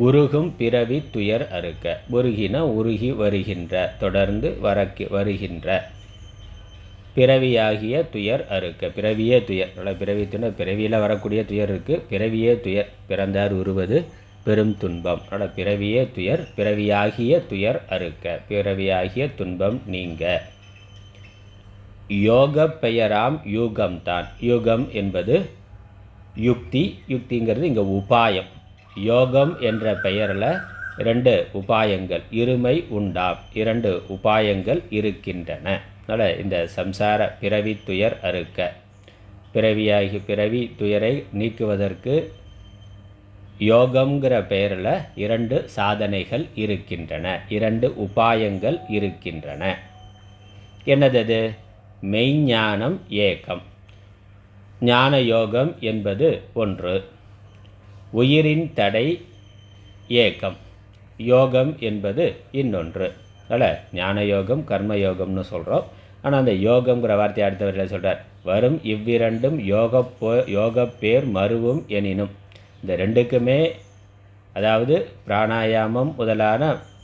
உருகும் பிறவி துயர் அறுக்க. உருகின உருகி வருகின்ற, தொடர்ந்து வருகின்ற பிறவியாகிய துயர் அறுக்க. பிறவியே துயர். பிறவி துயர், பிறவியில் வரக்கூடிய துயர் இருக்குது. பிறவியே துயர். பிறந்தார் உருவது பெரும் துன்பம். அதனால் பிறவியே துயர், பிறவியாகிய துயர் அறுக்க, பிறவியாகிய துன்பம் நீங்க. யோக பெயராம் யூகம்தான். யூகம் என்பது யுக்தி, யுக்திங்கிறது இங்கே உபாயம். யோகம் என்ற பெயரில் 2 உபாயங்கள், இருமை உண்டாம், 2 உபாயங்கள் இருக்கின்றன. அதனால் இந்த சம்சார பிறவி துயர் அறுக்க, பிறவி துயரை நீக்குவதற்கு யோகம்ங்கிற பெயரில் 2 சாதனைகள் இருக்கின்றன, 2 உபாயங்கள் இருக்கின்றன. என்னது? மெய்ஞானம் ஏகம். ஞான யோகம் என்பது ஒன்று, உயிரின் தடை ஏகம், யோகம் என்பது இன்னொன்று. அதில் ஞான யோகம் கர்மயோகம்னு சொல்கிறோம். ஆனால் அந்த யோகம்ங்கிற வார்த்தை அடுத்தவர்கள் சொல்கிறார், வரும் இவ்விரண்டும் யோக பேர் மருவும் எனினும். இந்த 2க்குமே, அதாவது பிராணாயாமம் முதலான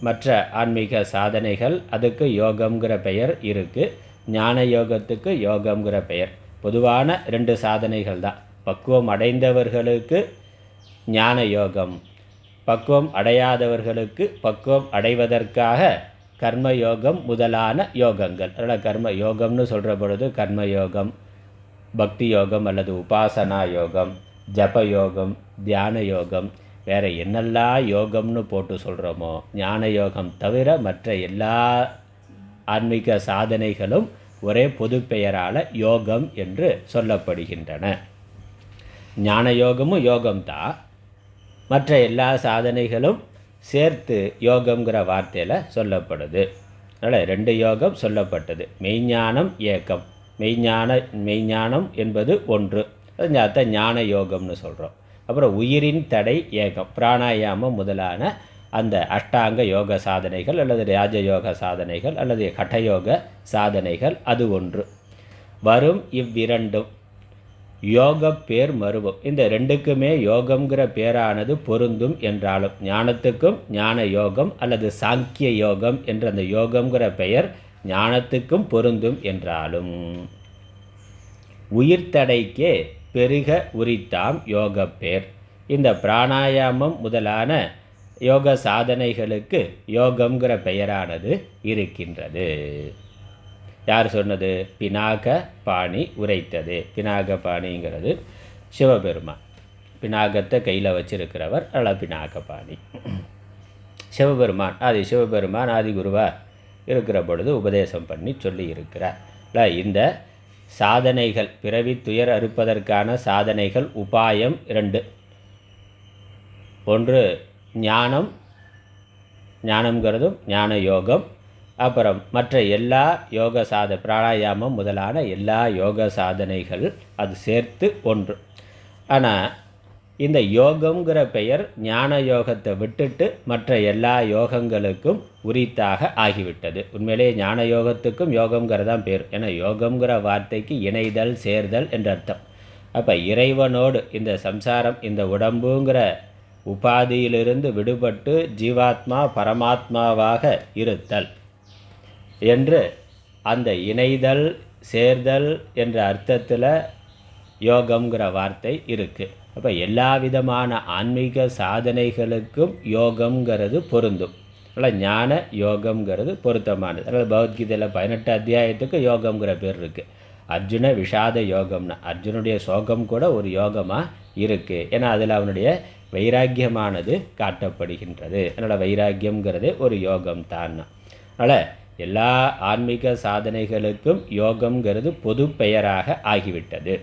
மற்ற ஆன்மீக சாதனைகள், அதுக்கு யோகம்ங்கிற பெயர் இருக்குது. ஞான யோகத்துக்கு யோகம்ங்கிற பெயர். பொதுவான 2 சாதனைகள் தான். பக்குவம் அடைந்தவர்களுக்கு ஞான யோகம், பக்குவம் அடையாதவர்களுக்கு பக்குவம் அடைவதற்காக கர்மயோகம் முதலான யோகங்கள். அதனால் கர்ம யோகம்னு சொல்கிற பொழுது கர்மயோகம், பக்தி யோகம் அல்லது உபாசனா யோகம், ஜப யோகம், தியான யோகம், வேறு என்னெல்லாம் யோகம்னு போட்டு சொல்கிறோமோ, ஞான யோகம் தவிர மற்ற எல்லா ஆன்மீக சாதனைகளும் ஒரே பொது பெயரால் யோகம் என்று சொல்லப்படுகின்றன. ஞான யோகமும் யோகம்தான், மற்ற எல்லா சாதனைகளும் சேர்த்து யோகம்ங்கிற வார்த்தையில் சொல்லப்படுது. அதனால் 2 யோகம் சொல்லப்பட்டது. மெய்ஞானம் ஏகம், மெய்ஞானம் என்பது ஒன்று, அது ஞான யோகம்னு சொல்கிறோம். அப்புறம் உயிரின் தடை ஏகம், பிராணாயாமம் முதலான அந்த அஷ்டாங்க யோக சாதனைகள் அல்லது ராஜயோக சாதனைகள் அல்லது கட்டயோக சாதனைகள், அது ஒன்று. வரும் இவ்விரண்டும் யோக பேர் மருவும். இந்த 2க்குமே யோகம்ங்கிற பேரானது பொருந்தும் என்றாலும், ஞானத்துக்கும் ஞான யோகம் அல்லது சாங்கிய யோகம் என்ற அந்த யோகம்ங்கிற பெயர் ஞானத்துக்கும் பொருந்தும் என்றாலும், உயிர்த்தடைக்கே பெருக உரித்தாம் யோக பேர். இந்த பிராணாயாமம் முதலான யோக சாதனைகளுக்கு யோகம்ங்கிற பெயரானது இருக்கின்றது. யார் சொன்னது? பினாக பாணி உரைத்தது. பினாக பாணிங்கிறது சிவபெருமான். பினாகத்தை கையில் வச்சிருக்கிறவர் அல்ல பினாக பாணி. சிவபெருமான் ஆதி குருவாக இருக்கிற பொழுது உபதேசம் பண்ணி சொல்லி இருக்கிறார். இந்த சாதனைகள், பிறவி துயர் அறுப்பதற்கான சாதனைகள் உபாயம் 2. ஒன்று ஞானம்ங்கிறதும் ஞான யோகம். அப்புறம் மற்ற எல்லா யோக பிராணாயாமம் முதலான எல்லா யோக சாதனைகள், அது சேர்த்து ஒன்று. ஆனால் இந்த யோகம்ங்கிற பெயர் ஞான யோகத்தை விட்டுட்டு மற்ற எல்லா யோகங்களுக்கும் உரித்தாக ஆகிவிட்டது. உண்மையிலேயே ஞான யோகத்துக்கும் யோகம்ங்கிறதான் பேர். ஏன்னா யோகம்ங்கிற வார்த்தைக்கு இணைதல், சேர்தல் என்ற அர்த்தம். அப்போ இறைவனோடு இந்த சம்சாரம், இந்த உடம்புங்கிற உபாதியிலிருந்து விடுபட்டு ஜீவாத்மா பரமாத்மாவாக இருத்தல் என்று அந்த இணைதல், சேர்தல் என்ற அர்த்தத்தில் யோகம்ங்கிற வார்த்தை இருக்குது. அப்போ எல்லா விதமான ஆன்மீக சாதனைகளுக்கும் யோகம்ங்கிறது பொருந்தும். அதனால் ஞான யோகம்ங்கிறது பொருத்தமானது. அதனால் பகவத்கீதையில் 18 அத்தியாயத்துக்கு யோகம்ங்கிற பேர் இருக்குது. அர்ஜுன விஷாத யோகம்னா அர்ஜுனுடைய சோகம் கூட ஒரு யோகமாக இருக்குது. ஏன்னா அதில் அவனுடைய வைராக்கியமானது காட்டப்படுகின்றது. அதனால் வைராக்கியம்ங்கிறது ஒரு யோகம் தான். அதனால் எல்லா ஆன்மீக சாதனைகளுக்கும் யோகம்ங்கிறது பொது பெயராக ஆகிவிட்டது.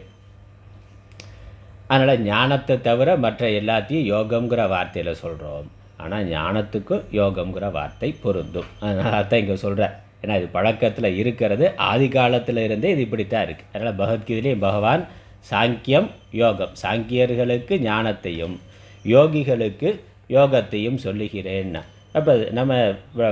அதனால் ஞானத்தை தவிர மற்ற எல்லாத்தையும் யோகம்ங்கிற வார்த்தையில் சொல்கிறோம். ஆனால் ஞானத்துக்கும் யோகம்ங்கிற வார்த்தை பொருந்தும். அதனால தான் இங்கே சொல்கிறேன். ஏன்னா இது பழக்கத்தில் இருக்கிறது, ஆதி காலத்தில் இருந்தே இது இப்படித்தான் இருக்குது. அதனால் பகவத்கீதையிலே பகவான் சாங்கியம் யோகம், சாங்கியர்களுக்கு ஞானத்தையும் யோகிகளுக்கு யோகத்தையும் சொல்லுகிறேன்னா. அப்போ நம்ம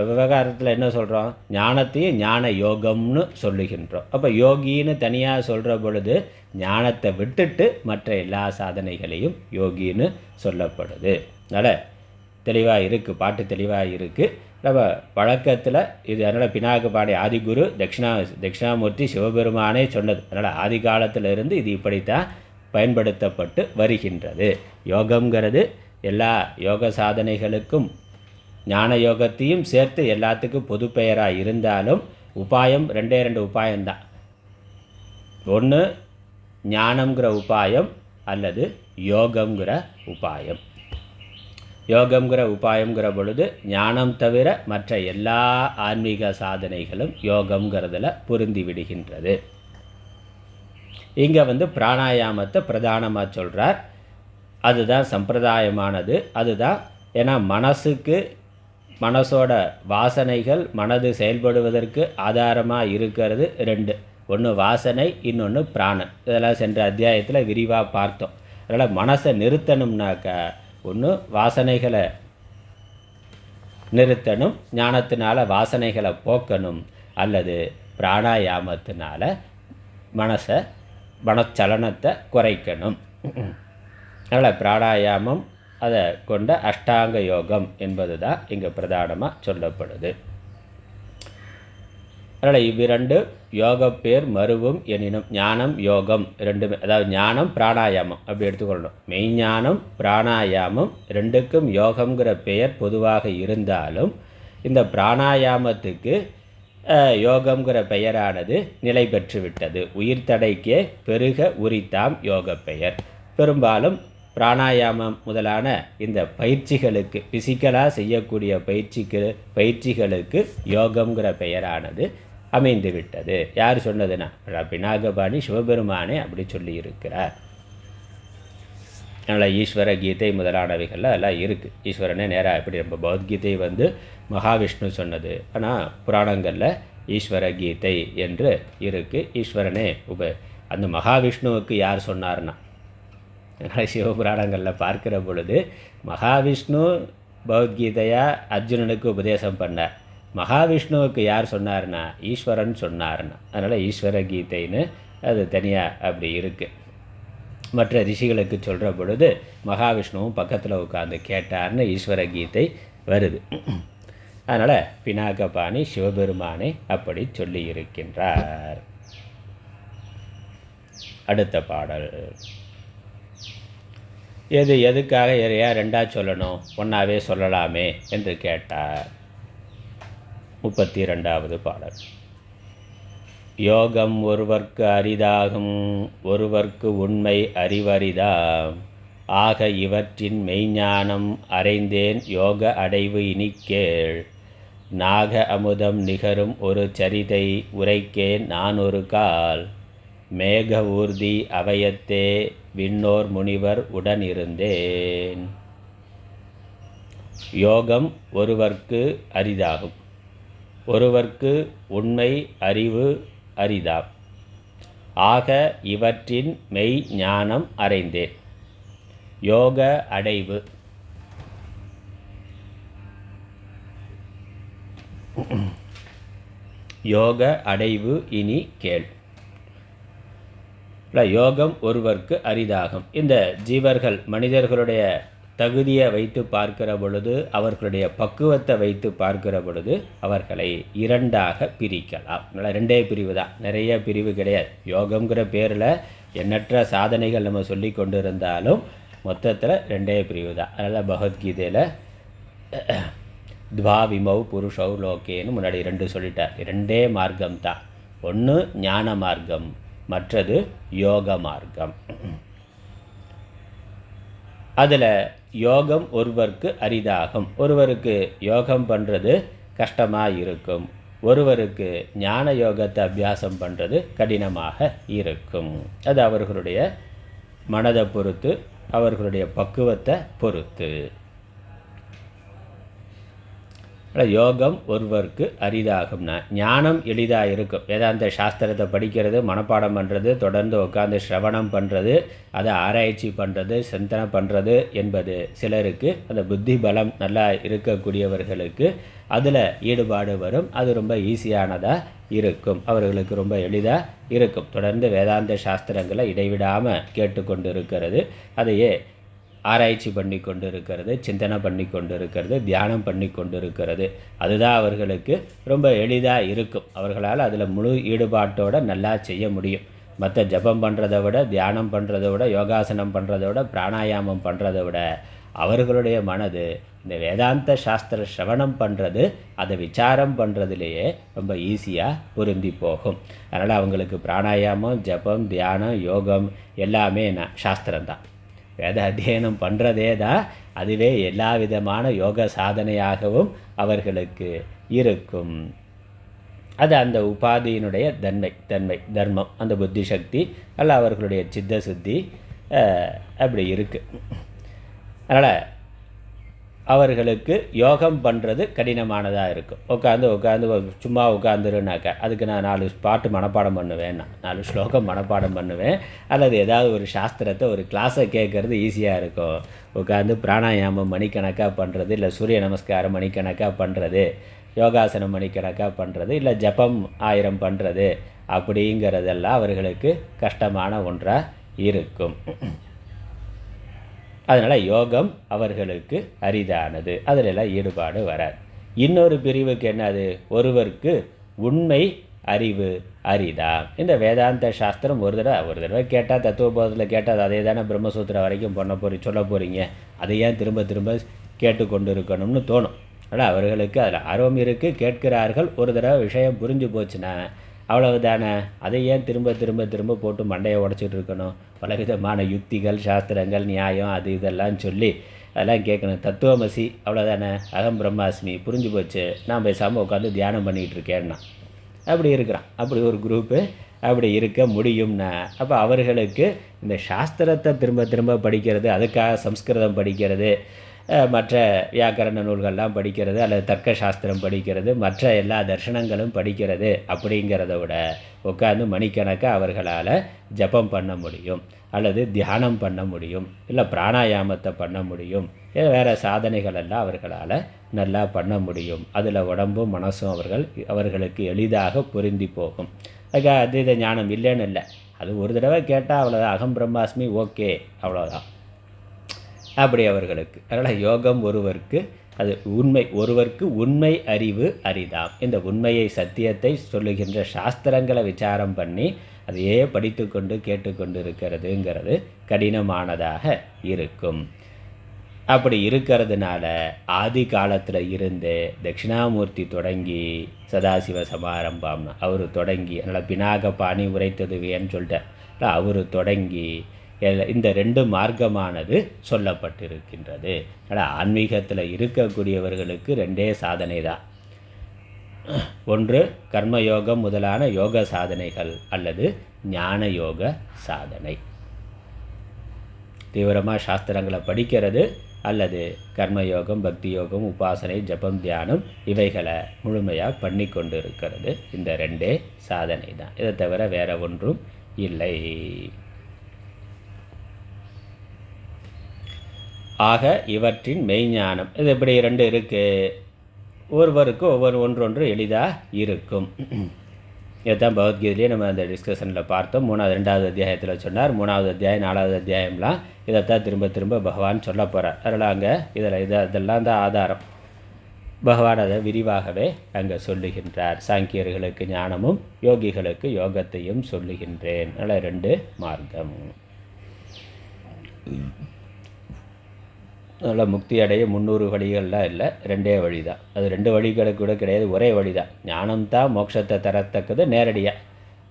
விவகாரத்தில் என்ன சொல்கிறோம்? ஞானத்தையும் ஞான யோகம்னு சொல்லுகின்றோம். அப்போ யோகின்னு தனியாக சொல்கிற பொழுது ஞானத்தை விட்டுட்டு மற்ற எல்லா சாதனைகளையும் யோகின்னு சொல்லப்படுது. அதனால் தெளிவாக இருக்குது, பாட்டு தெளிவாக இருக்குது. நம்ம வழக்கத்தில் இது அதனால் பினாக பாடி ஆதிகுரு தட்சிணாமூர்த்தி சிவபெருமானே சொன்னது. அதனால் ஆதி காலத்தில் இருந்து இது இப்படித்தான் பயன்படுத்தப்பட்டு வருகின்றது. யோகம்ங்கிறது எல்லா யோக சாதனைகளுக்கும் ஞான யோகத்தையும் சேர்த்து எல்லாத்துக்கும் பொது பெயராக இருந்தாலும் உபாயம் ரெண்டே ரெண்டு உபாயம்தான். ஒன்று ஞானம்ங்கிற உபாயம் அல்லது யோகம்ங்கிற உபாயம். யோகம்ங்கிற உபாயம்ங்கிற பொழுது ஞானம் தவிர மற்ற எல்லா ஆன்மீக சாதனைகளும் யோகம்ங்கிறதுல பொருந்தி விடுகின்றது. இங்கே பிராணாயாமத்தை பிரதானமாக சொல்கிறார். அதுதான் சம்பிரதாயமானது. அதுதான் ஏன்னா மனசோட வாசனைகள் மனது செயல்படுவதற்கு ஆதாரமாக இருக்கிறது ரெண்டு. ஒன்று வாசனை, இன்னொன்று பிராணன். இதெல்லாம் சென்ற அத்தியாயத்தில் விரிவாக பார்த்தோம். அதனால் மனசை நிறுத்தணும்னாக்கா ஒன்று வாசனைகளை நிறுத்தணும், ஞானத்தினால வாசனைகளை போக்கணும், அல்லது பிராணாயாமத்தினால மனச்சலனத்தை குறைக்கணும். அதனால் பிராணாயாமம் அதை கொண்ட அஷ்டாங்க யோகம் என்பது தான் இங்கே பிரதானமாக சொல்லப்படுது. அதனால் இவ்விரண்டு யோக பேர் மருவும் எனினும் ஞானம் யோகம் ரெண்டுமே, அதாவது ஞானம் பிராணாயாமம் அப்படி எடுத்துக்கொள்ளணும். மெய்ஞானம் பிராணாயாமம் ரெண்டுக்கும் யோகம்ங்கிற பெயர் பொதுவாக இருந்தாலும் இந்த பிராணாயாமத்துக்கு யோகம்ங்கிற பெயரானது நிலை பெற்று விட்டது. உயிர் தடைக்கே பெருக உரித்தாம் யோக பெயர். பெரும்பாலும் பிராணாயாமம் முதலான இந்த பயிற்சிகளுக்கு, பிசிக்கலாக செய்யக்கூடிய பயிற்சிகளுக்கு யோகம்ங்கிற பெயரானது அமைந்து விட்டது. யார் சொன்னதுன்னா பினாகபாணி சிவபெருமானே அப்படி சொல்லி இருக்கிறார். அதனால் ஈஸ்வர கீதை முதலானவைகள்லாம் எல்லாம் இருக்குது. ஈஸ்வரனே நேராக எப்படி நம்ம பகவத்கீதை மகாவிஷ்ணு சொன்னது, ஆனால் புராணங்களில் ஈஸ்வர கீதை என்று இருக்குது. ஈஸ்வரனே அந்த மகாவிஷ்ணுவுக்கு யார் சொன்னார்னா, அதனால் சிவபுராணங்களில் பார்க்கிற பொழுது மகாவிஷ்ணு பகவத்கீதையாக அர்ஜுனனுக்கு உபதேசம் பண்ணார். மகாவிஷ்ணுவுக்கு யார் சொன்னார்னா ஈஸ்வரன் சொன்னார்னா. அதனால் ஈஸ்வர கீதைன்னு அது தனியாக அப்படி இருக்குது. மற்ற ரிஷிகளுக்கு சொல்கிற பொழுது மகாவிஷ்ணுவும் பக்கத்தில் உட்காந்து கேட்டார்னு ஈஸ்வர கீதை வருது. அதனால் பினாகபாணி சிவபெருமானே அப்படி சொல்லி இருக்கின்றார். அடுத்த பாடல். எதுக்காக ஏன் ரெண்டாக சொல்லணும், ஒன்றாவே சொல்லலாமே என்று கேட்டார். 32வது பாடல். யோகம் ஒருவர்க்கு அரிதாகும், ஒருவர்க்கு உண்மை அறிவரிதாம். ஆக இவற்றின் மெய்ஞானம் அறைந்தேன் யோக அடைவு இனிக்கேள். நாக அமுதம் நிகரும் ஒரு சரிதை உரைக்கேன் நான் ஒரு கால். மேக ஊர்தி அவயத்தே விண்ணோர் முனிவர் உடனிருந்தேன். யோகம் ஒருவர்க்கு அரிதாகும், ஒருவர்க்கு உண்மை அறிவு அரிதாம். ஆக இவற்றின் மெய் ஞானம் அறைந்தேன். யோக அடைவு. யோக அடைவு இனி கேள். யோகம் ஒருவர்க்கு அரிதாகும். இந்த ஜீவர்கள் மனிதர்களுடைய தகுதியை வைத்து பார்க்கிற பொழுது, அவர்களுடைய பக்குவத்தை வைத்து பார்க்கிற பொழுது அவர்களை இரண்டாக பிரிக்கலாம். ரெண்டே பிரிவு தான், நிறைய பிரிவு கிடையாது. யோகம்ங்கிற பேரில் எண்ணற்ற சாதனைகள் நம்ம சொல்லி கொண்டு இருந்தாலும் மொத்தத்தில் ரெண்டே பிரிவு தான். அதனால் பகவத்கீதையில் துவாவிமௌ புருஷௌ லோகேன்னு முன்னாடி ரெண்டு சொல்லிட்டார். ரெண்டே மார்க்கம் தான். ஒன்று ஞான மார்க்கம், மற்றது யோக மார்க்கம். அதில் யோகம் ஒருவருக்கு அரிதாகும். ஒருவருக்கு யோகம் பண்ணுறது கஷ்டமாக இருக்கும், ஒருவருக்கு ஞான யோகத்தை அபியாசம் பண்ணுறது கடினமாக இருக்கும். அது அவர்களுடைய மனதை பொறுத்து, அவர்களுடைய பக்குவத்தை பொறுத்து. யோகம் ஒருவருக்கு அரிதாகும்னா ஞானம் எளிதாக இருக்கும். வேதாந்த சாஸ்திரத்தை படிக்கிறது, மனப்பாடம் பண்ணுறது, தொடர்ந்து உட்காந்து சிரவணம் பண்ணுறது, அதை ஆராய்ச்சி பண்ணுறது, சிந்தனை பண்ணுறது என்பது சிலருக்கு, அந்த புத்தி பலம் நல்லா இருக்கக்கூடியவர்களுக்கு அதில் ஈடுபாடு வரும். அது ரொம்ப ஈஸியானதாக இருக்கும், அவர்களுக்கு ரொம்ப எளிதாக இருக்கும். தொடர்ந்து வேதாந்த சாஸ்திரங்களை இடைவிடாமல் கேட்டுக்கொண்டு இருக்கிறது, அதையே ஆராய்ச்சி பண்ணி கொண்டு இருக்கிறது, சிந்தனை பண்ணி கொண்டு இருக்கிறது, தியானம் பண்ணி கொண்டு இருக்கிறது, அதுதான் அவர்களுக்கு ரொம்ப எளிதாக இருக்கும். அவர்களால் அதில் முழு ஈடுபாட்டோடு நல்லா செய்ய முடியும். மற்ற ஜபம் பண்ணுறதை விட, தியானம் பண்ணுறதை விட, யோகாசனம் பண்ணுறதை விட, பிராணாயாமம் பண்ணுறதை விட அவர்களுடைய மனது இந்த வேதாந்த சாஸ்திர சிரவணம் பண்ணுறது, அதை விசாரம் பண்ணுறதுலேயே ரொம்ப ஈஸியாக பொருந்தி போகும். அதனால் அவங்களுக்கு பிராணாயாமம், ஜபம், தியானம், யோகம் எல்லாமே சாஸ்திரம்தான். வேத அத்தியனம் பண்ணுறதே தான் அதுவே எல்லா விதமான யோக சாதனையாகவும் அவர்களுக்கு இருக்கும். அது அந்த உபாதியினுடைய தன்மை தர்மம், அந்த புத்தி சக்தி அல்ல அவர்களுடைய சித்த சுத்தி அப்படி இருக்குது. அதனால் அவர்களுக்கு யோகம் பண்ணுறது கடினமானதாக இருக்கும். உட்காந்து சும்மா உட்காந்துருனாக்கா அதுக்கு நான் 4 பாட்டு மனப்பாடம் பண்ணுவேன், 4 ஸ்லோகம் மனப்பாடம் பண்ணுவேன், அல்லது ஏதாவது ஒரு சாஸ்திரத்தை ஒரு கிளாஸை கேட்குறது ஈஸியாக இருக்கும். உட்காந்து பிராணாயாமம் மணிக்கணக்காக பண்ணுறது, இல்லை சூரிய நமஸ்காரம் மணிக்கணக்காக பண்ணுறது, யோகாசனம் மணிக்கணக்காக பண்ணுறது, இல்லை ஜபம் 1000 பண்ணுறது அப்படிங்கிறதெல்லாம் அவர்களுக்கு கஷ்டமான ஒன்றாக இருக்கும். அதனால் யோகம் அவர்களுக்கு அரிதானது, அதிலெல்லாம் ஈடுபாடு வராது. இன்னொரு பிரிவுக்கு என்னது, ஒருவருக்கு உண்மை அறிவு அரிதா. இந்த வேதாந்த சாஸ்திரம் ஒரு தடவை கேட்டால், தத்துவபோதத்தில் கேட்டால் அதே தானே பிரம்மசூத்திரம் வரைக்கும் சொல்ல போகிறீங்க, அதை ஏன் திரும்ப திரும்ப கேட்டுக்கொண்டு இருக்கணும்னு தோணும். ஆனால் அவர்களுக்கு அதில் ஆர்வம் இருக்குது, கேட்கிறார்கள். ஒரு தடவை விஷயம் புரிஞ்சு போச்சுன்னா அவ்வளவு தானே, அதை ஏன் திரும்ப திரும்ப திரும்ப போட்டு மண்டையை உடச்சிட்டு இருக்கணும்? பலவிதமான யுக்திகள், சாஸ்திரங்கள், நியாயம், அது இதெல்லாம் சொல்லி அதெல்லாம் கேட்கணும். தத்துவமசி அவ்வளோதானே, அகம் பிரம்மாஸ்மி புரிஞ்சு போச்சு, நான் பேசாமல் உட்காந்து தியானம் பண்ணிகிட்டு இருக்கேன்னா அப்படி இருக்கிறான். அப்படி ஒரு குரூப்பு அப்படி இருக்க முடியும்னா, அப்போ அவர்களுக்கு இந்த சாஸ்திரத்தை திரும்ப திரும்ப படிக்கிறது, அதுக்காக சம்ஸ்கிருதம் படிக்கிறது, மற்ற வியாக்கரண நூல்கள்லாம் படிக்கிறது, அல்லது தர்க்க சாஸ்திரம் படிக்கிறது, மற்ற எல்லா தர்ஷனங்களும் படிக்கிறது அப்படிங்கிறத விட உட்காந்து மணிக்கணக்காக அவர்களால் ஜபம் பண்ண முடியும், அல்லது தியானம் பண்ண முடியும், இல்லை பிராணாயாமத்தை பண்ண முடியும், வேறு சாதனைகள் எல்லாம் அவர்களால் நல்லா பண்ண முடியும். அதில் உடம்பும் மனசும் அவர்களுக்கு எளிதாக பொருந்தி போகும். அதுக்கு அதீத ஞானம் இல்லைன்னு இல்லை, அது ஒரு தடவை கேட்டால் அவ்வளோதான், அகம் பிரம்மாஸ்மி ஓகே அவ்வளோதான் அப்படி அவர்களுக்கு. அதனால் யோகம் ஒருவருக்கு உண்மை அறிவு அரிதாம். இந்த உண்மையை, சத்தியத்தை சொல்லுகின்ற சாஸ்திரங்களை விசாரம் பண்ணி அதையே படித்து கொண்டு கேட்டுக்கொண்டு இருக்கிறதுங்கிறது கடினமானதாக இருக்கும். அப்படி இருக்கிறதுனால ஆதி காலத்தில் இருந்து தட்சிணாமூர்த்தி தொடங்கி சதாசிவ சமாரம்பம்னா அவர் தொடங்கி, அதனால் பினாக பாணி உரைத்ததுவேன்னு சொல்லிட்டார், அவர் தொடங்கி இந்த 2 மார்க்கமானது சொல்லப்பட்டிருக்கின்றது. ஆனால் ஆன்மீகத்தில் இருக்கக்கூடியவர்களுக்கு 2 சாதனை தான். ஒன்று கர்மயோகம் முதலான யோக சாதனைகள், அல்லது ஞான யோக சாதனை. தீவிரமாக சாஸ்திரங்களை படிக்கிறது, அல்லது கர்மயோகம், பக்தி யோகம், உபாசனை, ஜபம், தியானம் இவைகளை முழுமையாக பண்ணி கொண்டு இருக்கிறது. இந்த 2 சாதனை தான். இதை தவிர வேறு ஒன்றும் இல்லை. ஆக இவற்றின் மெய்ஞானம் இது இப்படி 2 இருக்குது. ஒருவருக்கு ஒன்றொன்று எளிதாக இருக்கும். இதுதான் பகவத்கீதையிலே நம்ம அந்த டிஸ்கஷனில் பார்த்தோம். 2வது அத்தியாயத்தில் சொன்னார். 3வது அத்தியாயம் 4வது அத்தியாயம்லாம் இதைத்தான் திரும்ப திரும்ப பகவான் சொல்ல போகிறார். அதனால் அங்கே இதெல்லாம் தான் ஆதாரம். பகவான் அதை விரிவாகவே அங்கே சொல்லுகின்றார். சாங்கியர்களுக்கு ஞானமும் யோகிகளுக்கு யோகத்தையும் சொல்லுகின்றேன். அதனால் 2 மார்க்கம். நல்லா முக்தி அடைய 300 வழிகள்லாம் இல்லை, 2 வழி தான். அது 2 வழிகளுக்கு கூட கிடையாது, ஒரே வழி தான். ஞானம்தான் மோட்சத்தை தரத்தக்கது நேரடியாக.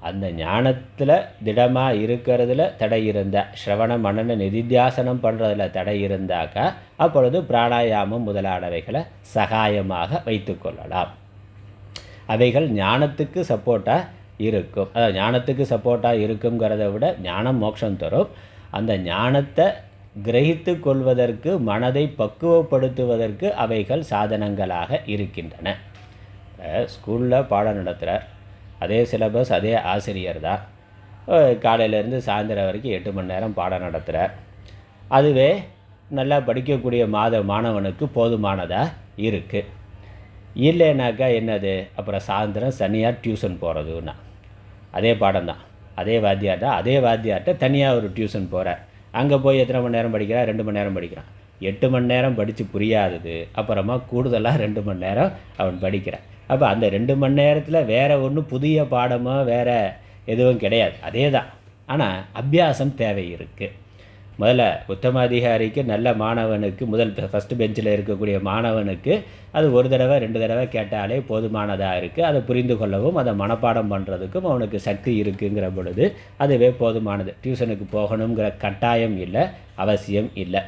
அந்த ஞானத்தில் திடமாக இருக்கிறதுல தடை இருந்தால், ஸ்ரவண மனன நிதித்தியாசனம் பண்ணுறதுல தடை இருந்தாக்கா அப்பொழுது பிராணாயாமம் முதலானவைகளை சகாயமாக வைத்து கொள்ளலாம். அவைகள் ஞானத்துக்கு சப்போர்ட்டாக இருக்கும். அதாவது ஞானத்துக்கு சப்போர்ட்டாக இருக்குங்கிறத விட ஞானம் மோட்சம் தரும். அந்த ஞானத்தை கிரகித்து கொள்வதற்கு, மனதை பக்குவப்படுத்துவதற்கு அவைகள் சாதனங்களாக இருக்கின்றன. ஸ்கூலில் பாடம் நடத்துகிறார், அதே சிலபஸ், அதே ஆசிரியர் தான். காலையிலேருந்து சாயந்தரம் வரைக்கும் 8 மணி நேரம் பாடம் நடத்துகிறார். அதுவே நல்லா படிக்கக்கூடிய மாணவனுக்கு போதுமானதாக இருக்குது. இல்லைனாக்கா என்னது, அப்புறம் சாயந்தரம் தனியாக டியூஷன் போகிறதுன்னா அதே பாடம் தான், அதே வாத்தியார்கிட்ட தனியாக ஒரு டியூஷன் போகிறார். அங்கே போய் எத்தனை மணி நேரம் படிக்கிறான்? 2 மணி நேரம் படிக்கிறான். 8 மணி நேரம் படித்து புரியாதது, அப்புறமா கூடுதலாக 2 மணி நேரம் அவன் படிக்கிறான். அப்போ அந்த 2 மணி நேரத்தில் வேறு ஒன்றும் புதிய பாடமோ வேறு எதுவும் கிடையாது, அதே தான். ஆனால் அபியாசம் தேவை இருக்குது. முதல்ல உத்தம அதிகாரிக்கு நல்ல மாணவனுக்கு ஃபஸ்ட்டு பெஞ்சில் இருக்கக்கூடிய மாணவனுக்கு அது ஒரு தடவை 2 தடவை கேட்டாலே போதுமானதாக இருக்குது. அதை புரிந்து கொள்ளவும் அதை மனப்பாடம் பண்ணுறதுக்கும் அவனுக்கு சக்தி இருக்குங்கிற பொழுது அதுவே போதுமானது. டியூஷனுக்கு போகணுங்கிற கட்டாயம் இல்லை, அவசியம் இல்லை.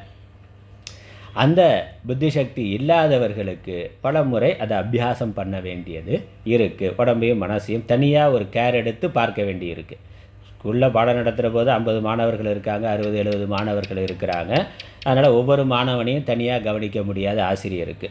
அந்த புத்தி சக்தி இல்லாதவர்களுக்கு பல முறை அதை அபியாசம் பண்ண வேண்டியது இருக்குது. உடம்பையும் மனசையும் தனியாக ஒரு கேர் எடுத்து பார்க்க வேண்டி இருக்குது. ஸ்கூலில் பாடம் நடத்துகிற போது 50 மாணவர்கள் இருக்காங்க, 60-70 மாணவர்கள் இருக்கிறாங்க. அதனால் ஒவ்வொரு மாணவனையும் தனியாக கவனிக்க முடியாத ஆசிரியருக்கு.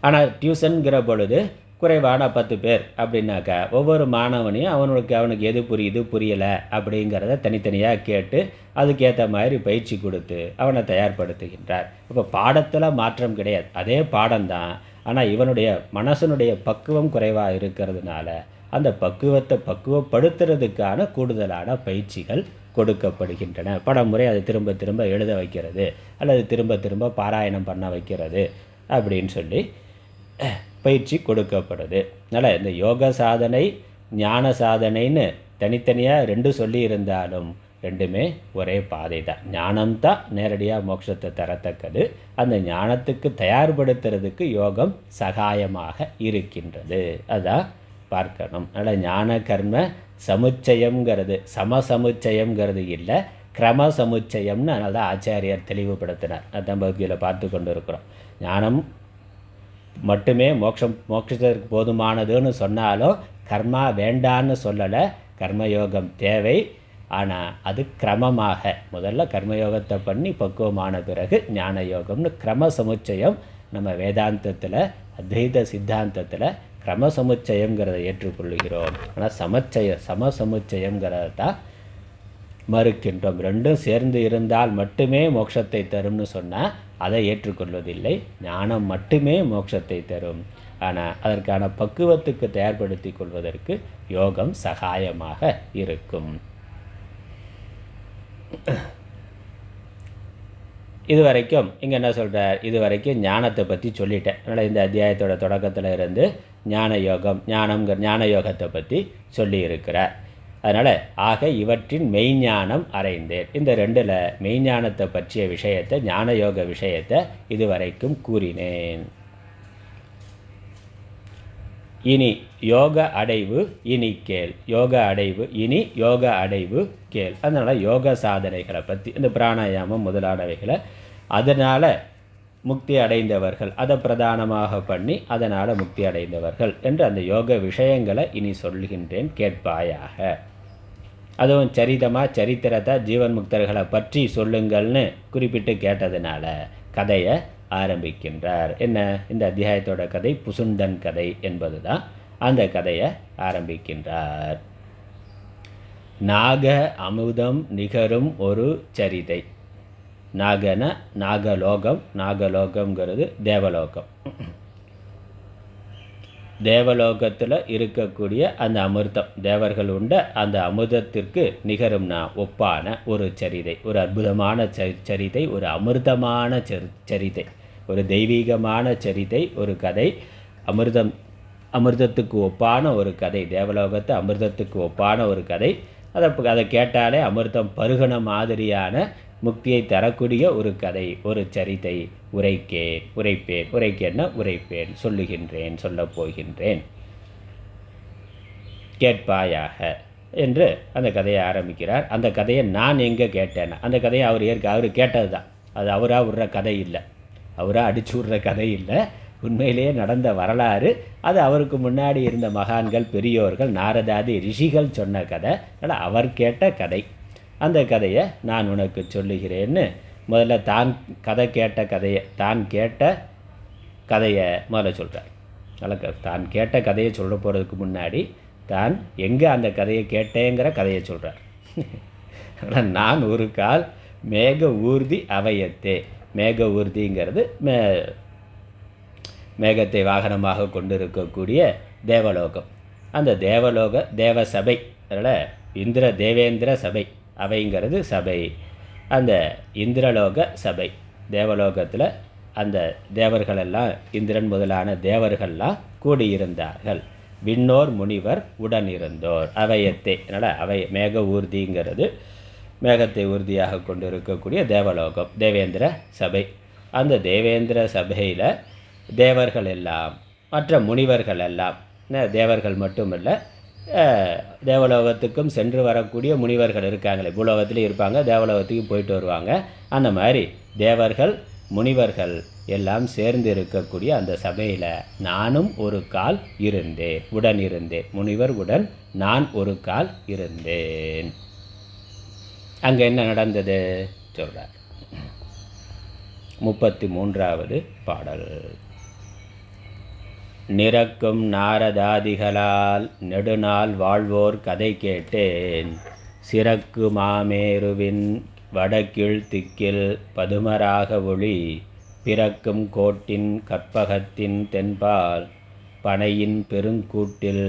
ஆனால் டியூஷனுங்கிற பொழுது குறைவான 10 பேர் அப்படின்னாக்கா ஒவ்வொரு மாணவனையும் அவனுக்கு எது புரியுது புரியலை அப்படிங்கிறத தனித்தனியாக கேட்டு அதுக்கேற்ற மாதிரி பயிற்சி கொடுத்து அவனை தயார்படுத்துகின்றார். இப்போ பாடத்தில் மாற்றம் கிடையாது, அதே பாடம்தான். ஆனால் இவனுடைய மனசனுடைய பக்குவம் குறைவாக இருக்கிறதுனால அந்த பக்குவப்படுத்துறதுக்கான கூடுதலான பயிற்சிகள் கொடுக்கப்படுகின்றன. பல முறை அதை திரும்ப திரும்ப எழுத வைக்கிறது அல்லது திரும்ப திரும்ப பாராயணம் பண்ண வைக்கிறது அப்படின்னு சொல்லி பயிற்சி கொடுக்கப்படுது. அதனால் இந்த யோக சாதனை ஞான சாதனைன்னு தனித்தனியாக 2 சொல்லி இருந்தாலும் ரெண்டுமே ஒரே பாதை தான். ஞானம்தான் நேரடியாக மோட்சத்தை தரத்தக்கது. அந்த ஞானத்துக்கு தயார்படுத்துறதுக்கு யோகம் சகாயமாக இருக்கின்றது. அதான் பார்க்கணும். அதனால் ஞான கர்ம சமுச்சயம்ங்கிறது சமசமுச்சயம்ங்கிறது இல்லை, கிரம சமுச்சயம்னு அதனால தான் ஆச்சாரியார் தெளிவுபடுத்தினார். அதான் பகுதியில் பார்த்து கொண்டு இருக்கிறோம். ஞானம் மட்டுமே மோட்சத்திற்கு போதுமானதுன்னு சொன்னாலும் கர்மா வேண்டான்னு சொல்லலை. கர்மயோகம் தேவை, ஆனால் அது கிரமமாக முதல்ல கர்மயோகத்தை பண்ணி பக்குவமான பிறகு ஞான யோகம்னு கிரம சமுச்சயம் நம்ம வேதாந்தத்தில் அத்வைத சித்தாந்தத்தில் கிரம சமுச்சயங்கிறத ஏற்றுக்கொள்கிறோம். ஆனால் சமசமுச்சயங்கிறத தான் மறுக்கின்றோம். ரெண்டும் சேர்ந்து இருந்தால் மட்டுமே மோட்சத்தை தரும்னு சொன்னால் அதை ஏற்றுக்கொள்வதில்லை. ஞானம் மட்டுமே மோட்சத்தை தரும், ஆனால் அதற்கான பக்குவத்துக்கு தயார்படுத்தி கொள்வதற்கு யோகம் சகாயமாக இருக்கும். இதுவரைக்கும் இங்கே என்ன சொல்கிறார், இதுவரைக்கும் ஞானத்தை பற்றி சொல்லிட்டேன். அதனால் இந்த அத்தியாயத்தோட தொடக்கத்தில் இருந்து ஞான யோகத்தை பற்றி சொல்லியிருக்கிறார். அதனால் ஆக இவற்றின் மெய்ஞானம் அறைந்தேன். இந்த 2ல் மெய்ஞானத்தை பற்றிய விஷயத்தை ஞான யோக விஷயத்தை இதுவரைக்கும் கூறினேன். இனி யோக அடைவு இனி கேள். யோக அடைவு கேள். அதனால் யோக சாதனைகளை பற்றி இந்த பிராணாயாமம் முதலானவைகளை அதனால் முக்தி அடைந்தவர்கள், அதை பிரதானமாக பண்ணி அதனால் முக்தி அடைந்தவர்கள் என்று அந்த யோக விஷயங்களை இனி சொல்கின்றேன் கேட்பாயாக. அதுவும் சரித்திரத்தை ஜீவன் முக்தர்களை பற்றி சொல்லுங்கள்னு குறிப்பிட்டு கேட்டதுனால கதையை ஆரம்பிக்கின்றார். என்ன, இந்த அத்தியாயத்தோட கதை புசுண்டன் கதை என்பது தான். அந்த கதையை ஆரம்பிக்கின்றார். நாக அமுதம் நிகரும் ஒரு சரிதை. நாகன நாகலோகம்ங்கிறது தேவலோகம். தேவலோகத்தில் இருக்கக்கூடிய அந்த அமிர்தம், தேவர்கள் உண்ட அந்த அமிர்தத்திற்கு நிகரும்னா ஒப்பான ஒரு சரிதை, ஒரு அற்புதமான சரிதை, ஒரு அமிர்தமான சரிதை, ஒரு தெய்வீகமான சரிதை, ஒரு கதை. அமிர்தத்துக்கு ஒப்பான ஒரு கதை, தேவலோகத்தை அமிர்தத்துக்கு ஒப்பான ஒரு கதை. அதை கேட்டாலே அமிர்தம் பருகன மாதிரியான முக்தியை தரக்கூடிய ஒரு கதை, ஒரு சரிதை உரைப்பேன், சொல்லுகின்றேன், சொல்லப் போகின்றேன், கேட்பாயாக என்று அந்த கதையை ஆரம்பிக்கிறார். அந்த கதையை நான் எங்கே கேட்டேன்னா, அந்த கதையை அவர் கேட்டது தான். அது அவராக விடுற கதை இல்லை, அவராக அடிச்சு விடுற கதை இல்லை, உண்மையிலேயே நடந்த வரலாறு. அது அவருக்கு முன்னாடி இருந்த மகான்கள், பெரியோர்கள், நாரதாதி ரிஷிகள் சொன்ன கதை. அதனால் அவர் கேட்ட கதை. அந்த கதையை நான் உனக்கு சொல்லுகிறேன்னு முதல்ல தான் கேட்ட கதையை முதல்ல சொல்கிறார். அதனால் தான் கேட்ட கதையை சொல்ல போகிறதுக்கு முன்னாடி தான் எங்கே அந்த கதையை கேட்டேங்கிற கதையை சொல்கிறார். அதனால் நான் ஒரு கால் மேக ஊர்தி அவையத்தே. மேக ஊர்திங்கிறது மேகத்தை வாகனமாக கொண்டிருக்கக்கூடிய தேவலோகம். அந்த தேவசபை, அதனால் தேவேந்திர சபை, அவைங்கிறது சபை. அந்த இந்திரலோக சபை, தேவலோகத்தில் அந்த தேவர்களெல்லாம், இந்திரன் முதலான தேவர்கள்லாம் கூடியிருந்தார்கள். விண்ணோர் முனிவர் உடன் இருந்தோர். அவையத்தே, அதனால் மேக ஊர்திங்கிறது மேகத்தை உறுதியாக கொண்டு இருக்கக்கூடிய தேவலோகம், தேவேந்திர சபை. அந்த தேவேந்திர சபையில் தேவர்கள் எல்லாம், மற்ற முனிவர்கள் எல்லாம், தேவர்கள் மட்டுமல்ல, தேவலோகத்துக்கும் சென்று வரக்கூடிய முனிவர்கள் இருக்காங்களே, பூலோகத்துலேயும் இருப்பாங்க, தேவலோகத்துக்கும் போயிட்டு வருவாங்க. அந்த மாதிரி தேவர்கள் முனிவர்கள் எல்லாம் சேர்ந்து இருக்கக்கூடிய அந்த சபையில் நானும் ஒரு கால் இருந்தேன், உடன் இருந்தேன். முனிவர் உடன் நான் ஒரு கால் இருந்தேன். அங்கே என்ன நடந்தது சொல்கிறார். 33வது பாடல். நிரக்கும் நாரதாதிகளால் நெடுநாள் வாழ்வோர் கதை கேட்டேன், சிறக்கு மாமேருவின் வடக்கீழ் திக்கில் பதுமராக ஒளி, பிறக்கும் கோட்டின் கற்பகத்தின் தென்பால் பனையின் பெருங்கூட்டில்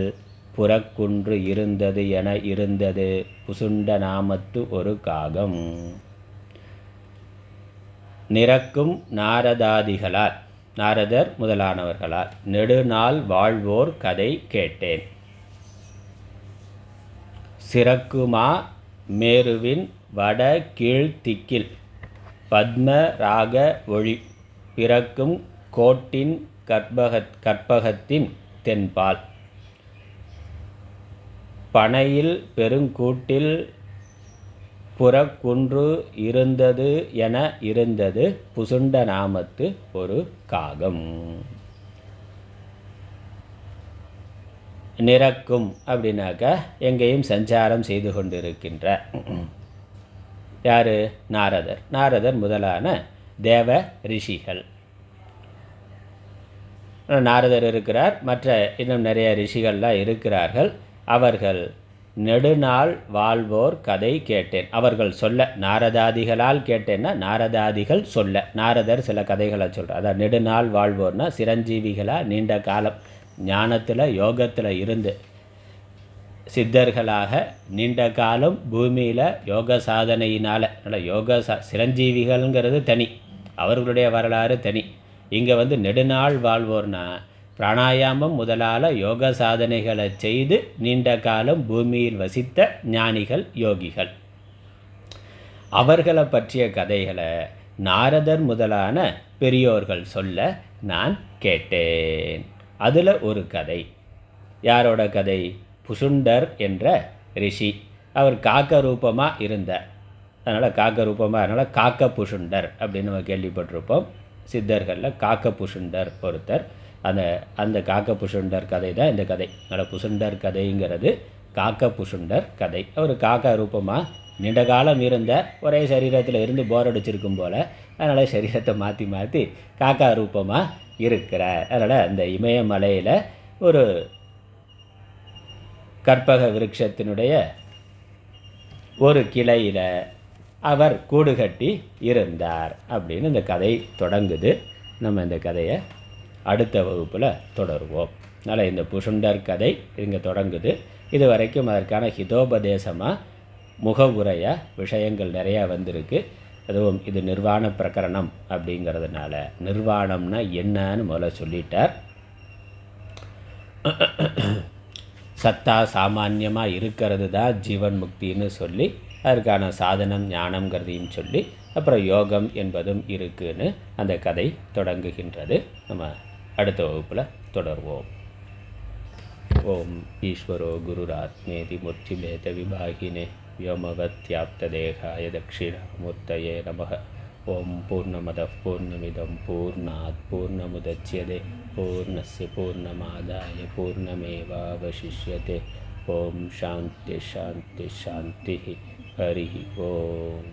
புறக்குன்று இருந்தது என இருந்தது புசுண்ட நாமத்து ஒரு காகம். நிரக்கும் நாரதாதிகளால், நாரதர் முதலானவர்களால் நெடுநாள் வாழ்வோர் கதை கேட்டேன். சிறக்குமா மேருவின் வட கீழ் திக்கில் பத்ம ராக ஒளி, பிறக்கும் கோட்டின் கற்பகத்தின் தென்பால் பனையில் பெருங்கூட்டில் புறக்குன்று இருந்தது என இருந்தது புசுண்ட நாமத்து ஒரு காகம். நிரக்கும் அப்படின்னாக்கா எங்கேயும் சஞ்சாரம் செய்து கொண்டிருக்கின்ற யார்? நாரதர். நாரதர் முதலான தேவ ரிஷிகள். நாரதர் இருக்கிறார், மற்ற இன்னும் நிறைய ரிஷிகள்லாம் இருக்கிறார்கள். அவர்கள் நெடுநாள் வாழ்வோர் கதை கேட்டேன். அவர்கள் சொல்ல, நாரதாதிகளால் கேட்டேன்னா நாரதாதிகள் சொல்ல, நாரதர் சில கதைகளை சொல்கிறார். அதான் நெடுநாள் வாழ்வோர்னா சிரஞ்சீவிகளாக நீண்ட காலம் ஞானத்தில் யோகத்தில் இருந்து சித்தர்களாக நீண்ட காலம் பூமியில் யோக சாதனையினால், யோக சிரஞ்சீவிகள்ங்கிறது தனி, அவர்களுடைய வரலாறு தனி. இங்கே நெடுநாள் வாழ்வோர்னா பிராணாயாமம் முதலான யோக சாதனைகளை செய்து நீண்ட காலம் பூமியில் வசித்த ஞானிகள், யோகிகள். அவர்களை பற்றிய கதைகளை நாரதர் முதலான பெரியோர்கள் சொல்ல நான் கேட்டேன். அதில் ஒரு கதை. யாரோட கதை? புசுண்டர் என்ற ரிஷி. அவர் காக்க ரூபமாக இருந்தார், அதனால் காக்க ரூபமாக, அதனால் காக்க புசுண்டர் அப்படின்னு நம்ம கேள்விப்பட்டிருப்போம். சித்தர்களில் காக்க புசுண்டர் ஒருத்தர். அந்த காக்க புசுண்டர் கதை தான் இந்த கதை. அதனால் புசுண்டர் கதைங்கிறது காக்க புசுண்டர் கதை. அவர் காக்க ரூபமாக நீண்ட காலம் இருந்த, ஒரே சரீரத்தில் இருந்து போர் அடிச்சிருக்கும் போல், அதனால் சரீரத்தை மாற்றி மாற்றி காக்கா ரூபமாக இருக்கிறார். அதனால் அந்த இமயமலையில் ஒரு கற்பக விருட்சத்தினுடைய ஒரு கிளையில் அவர் கூடு கட்டி இருந்தார் அப்படின்னு இந்த கதை தொடங்குது. நம்ம இந்த கதையை அடுத்த வகுப்பில் தொடருவோம். அதனால் இந்த புசுண்டர் கதை இங்கே தொடங்குது. இது வரைக்கும் அதற்கான ஹிதோபதேசமாக முகவுரையாக விஷயங்கள் நிறையா வந்திருக்கு. அதுவும் இது நிர்வாண பிரகரணம் அப்படிங்கிறதுனால நிர்வாணம்னா என்னன்னு முதல்ல சொல்லிட்டார். சத்தா சாமான்யமாக இருக்கிறது தான் ஜீவன் முக்தின்னு சொல்லி அதற்கான சாதனம் ஞானங்கிறதையும் சொல்லி அப்புறம் யோகம் என்பதும் இருக்குன்னு அந்த கதை தொடங்குகின்றது. நம்ம அடுத்த வகுப்பில் தொடர்வோம். ஓம் ஈஸ்வரோ குருராத்மேதி மூர்த்திபேத விபாகினே व्योमवत्याप्तदेहाय दक्षिणामूर्तये नमः. ओम पूर्णमदः पूर्णमिदं पूर्णात् पूर्णमुदच्यते पूर्णस्य पूर्णमादाय पूर्णमेवावशिष्यते. ओम शान्ति शान्ति शान्तिः. हरिः ओम.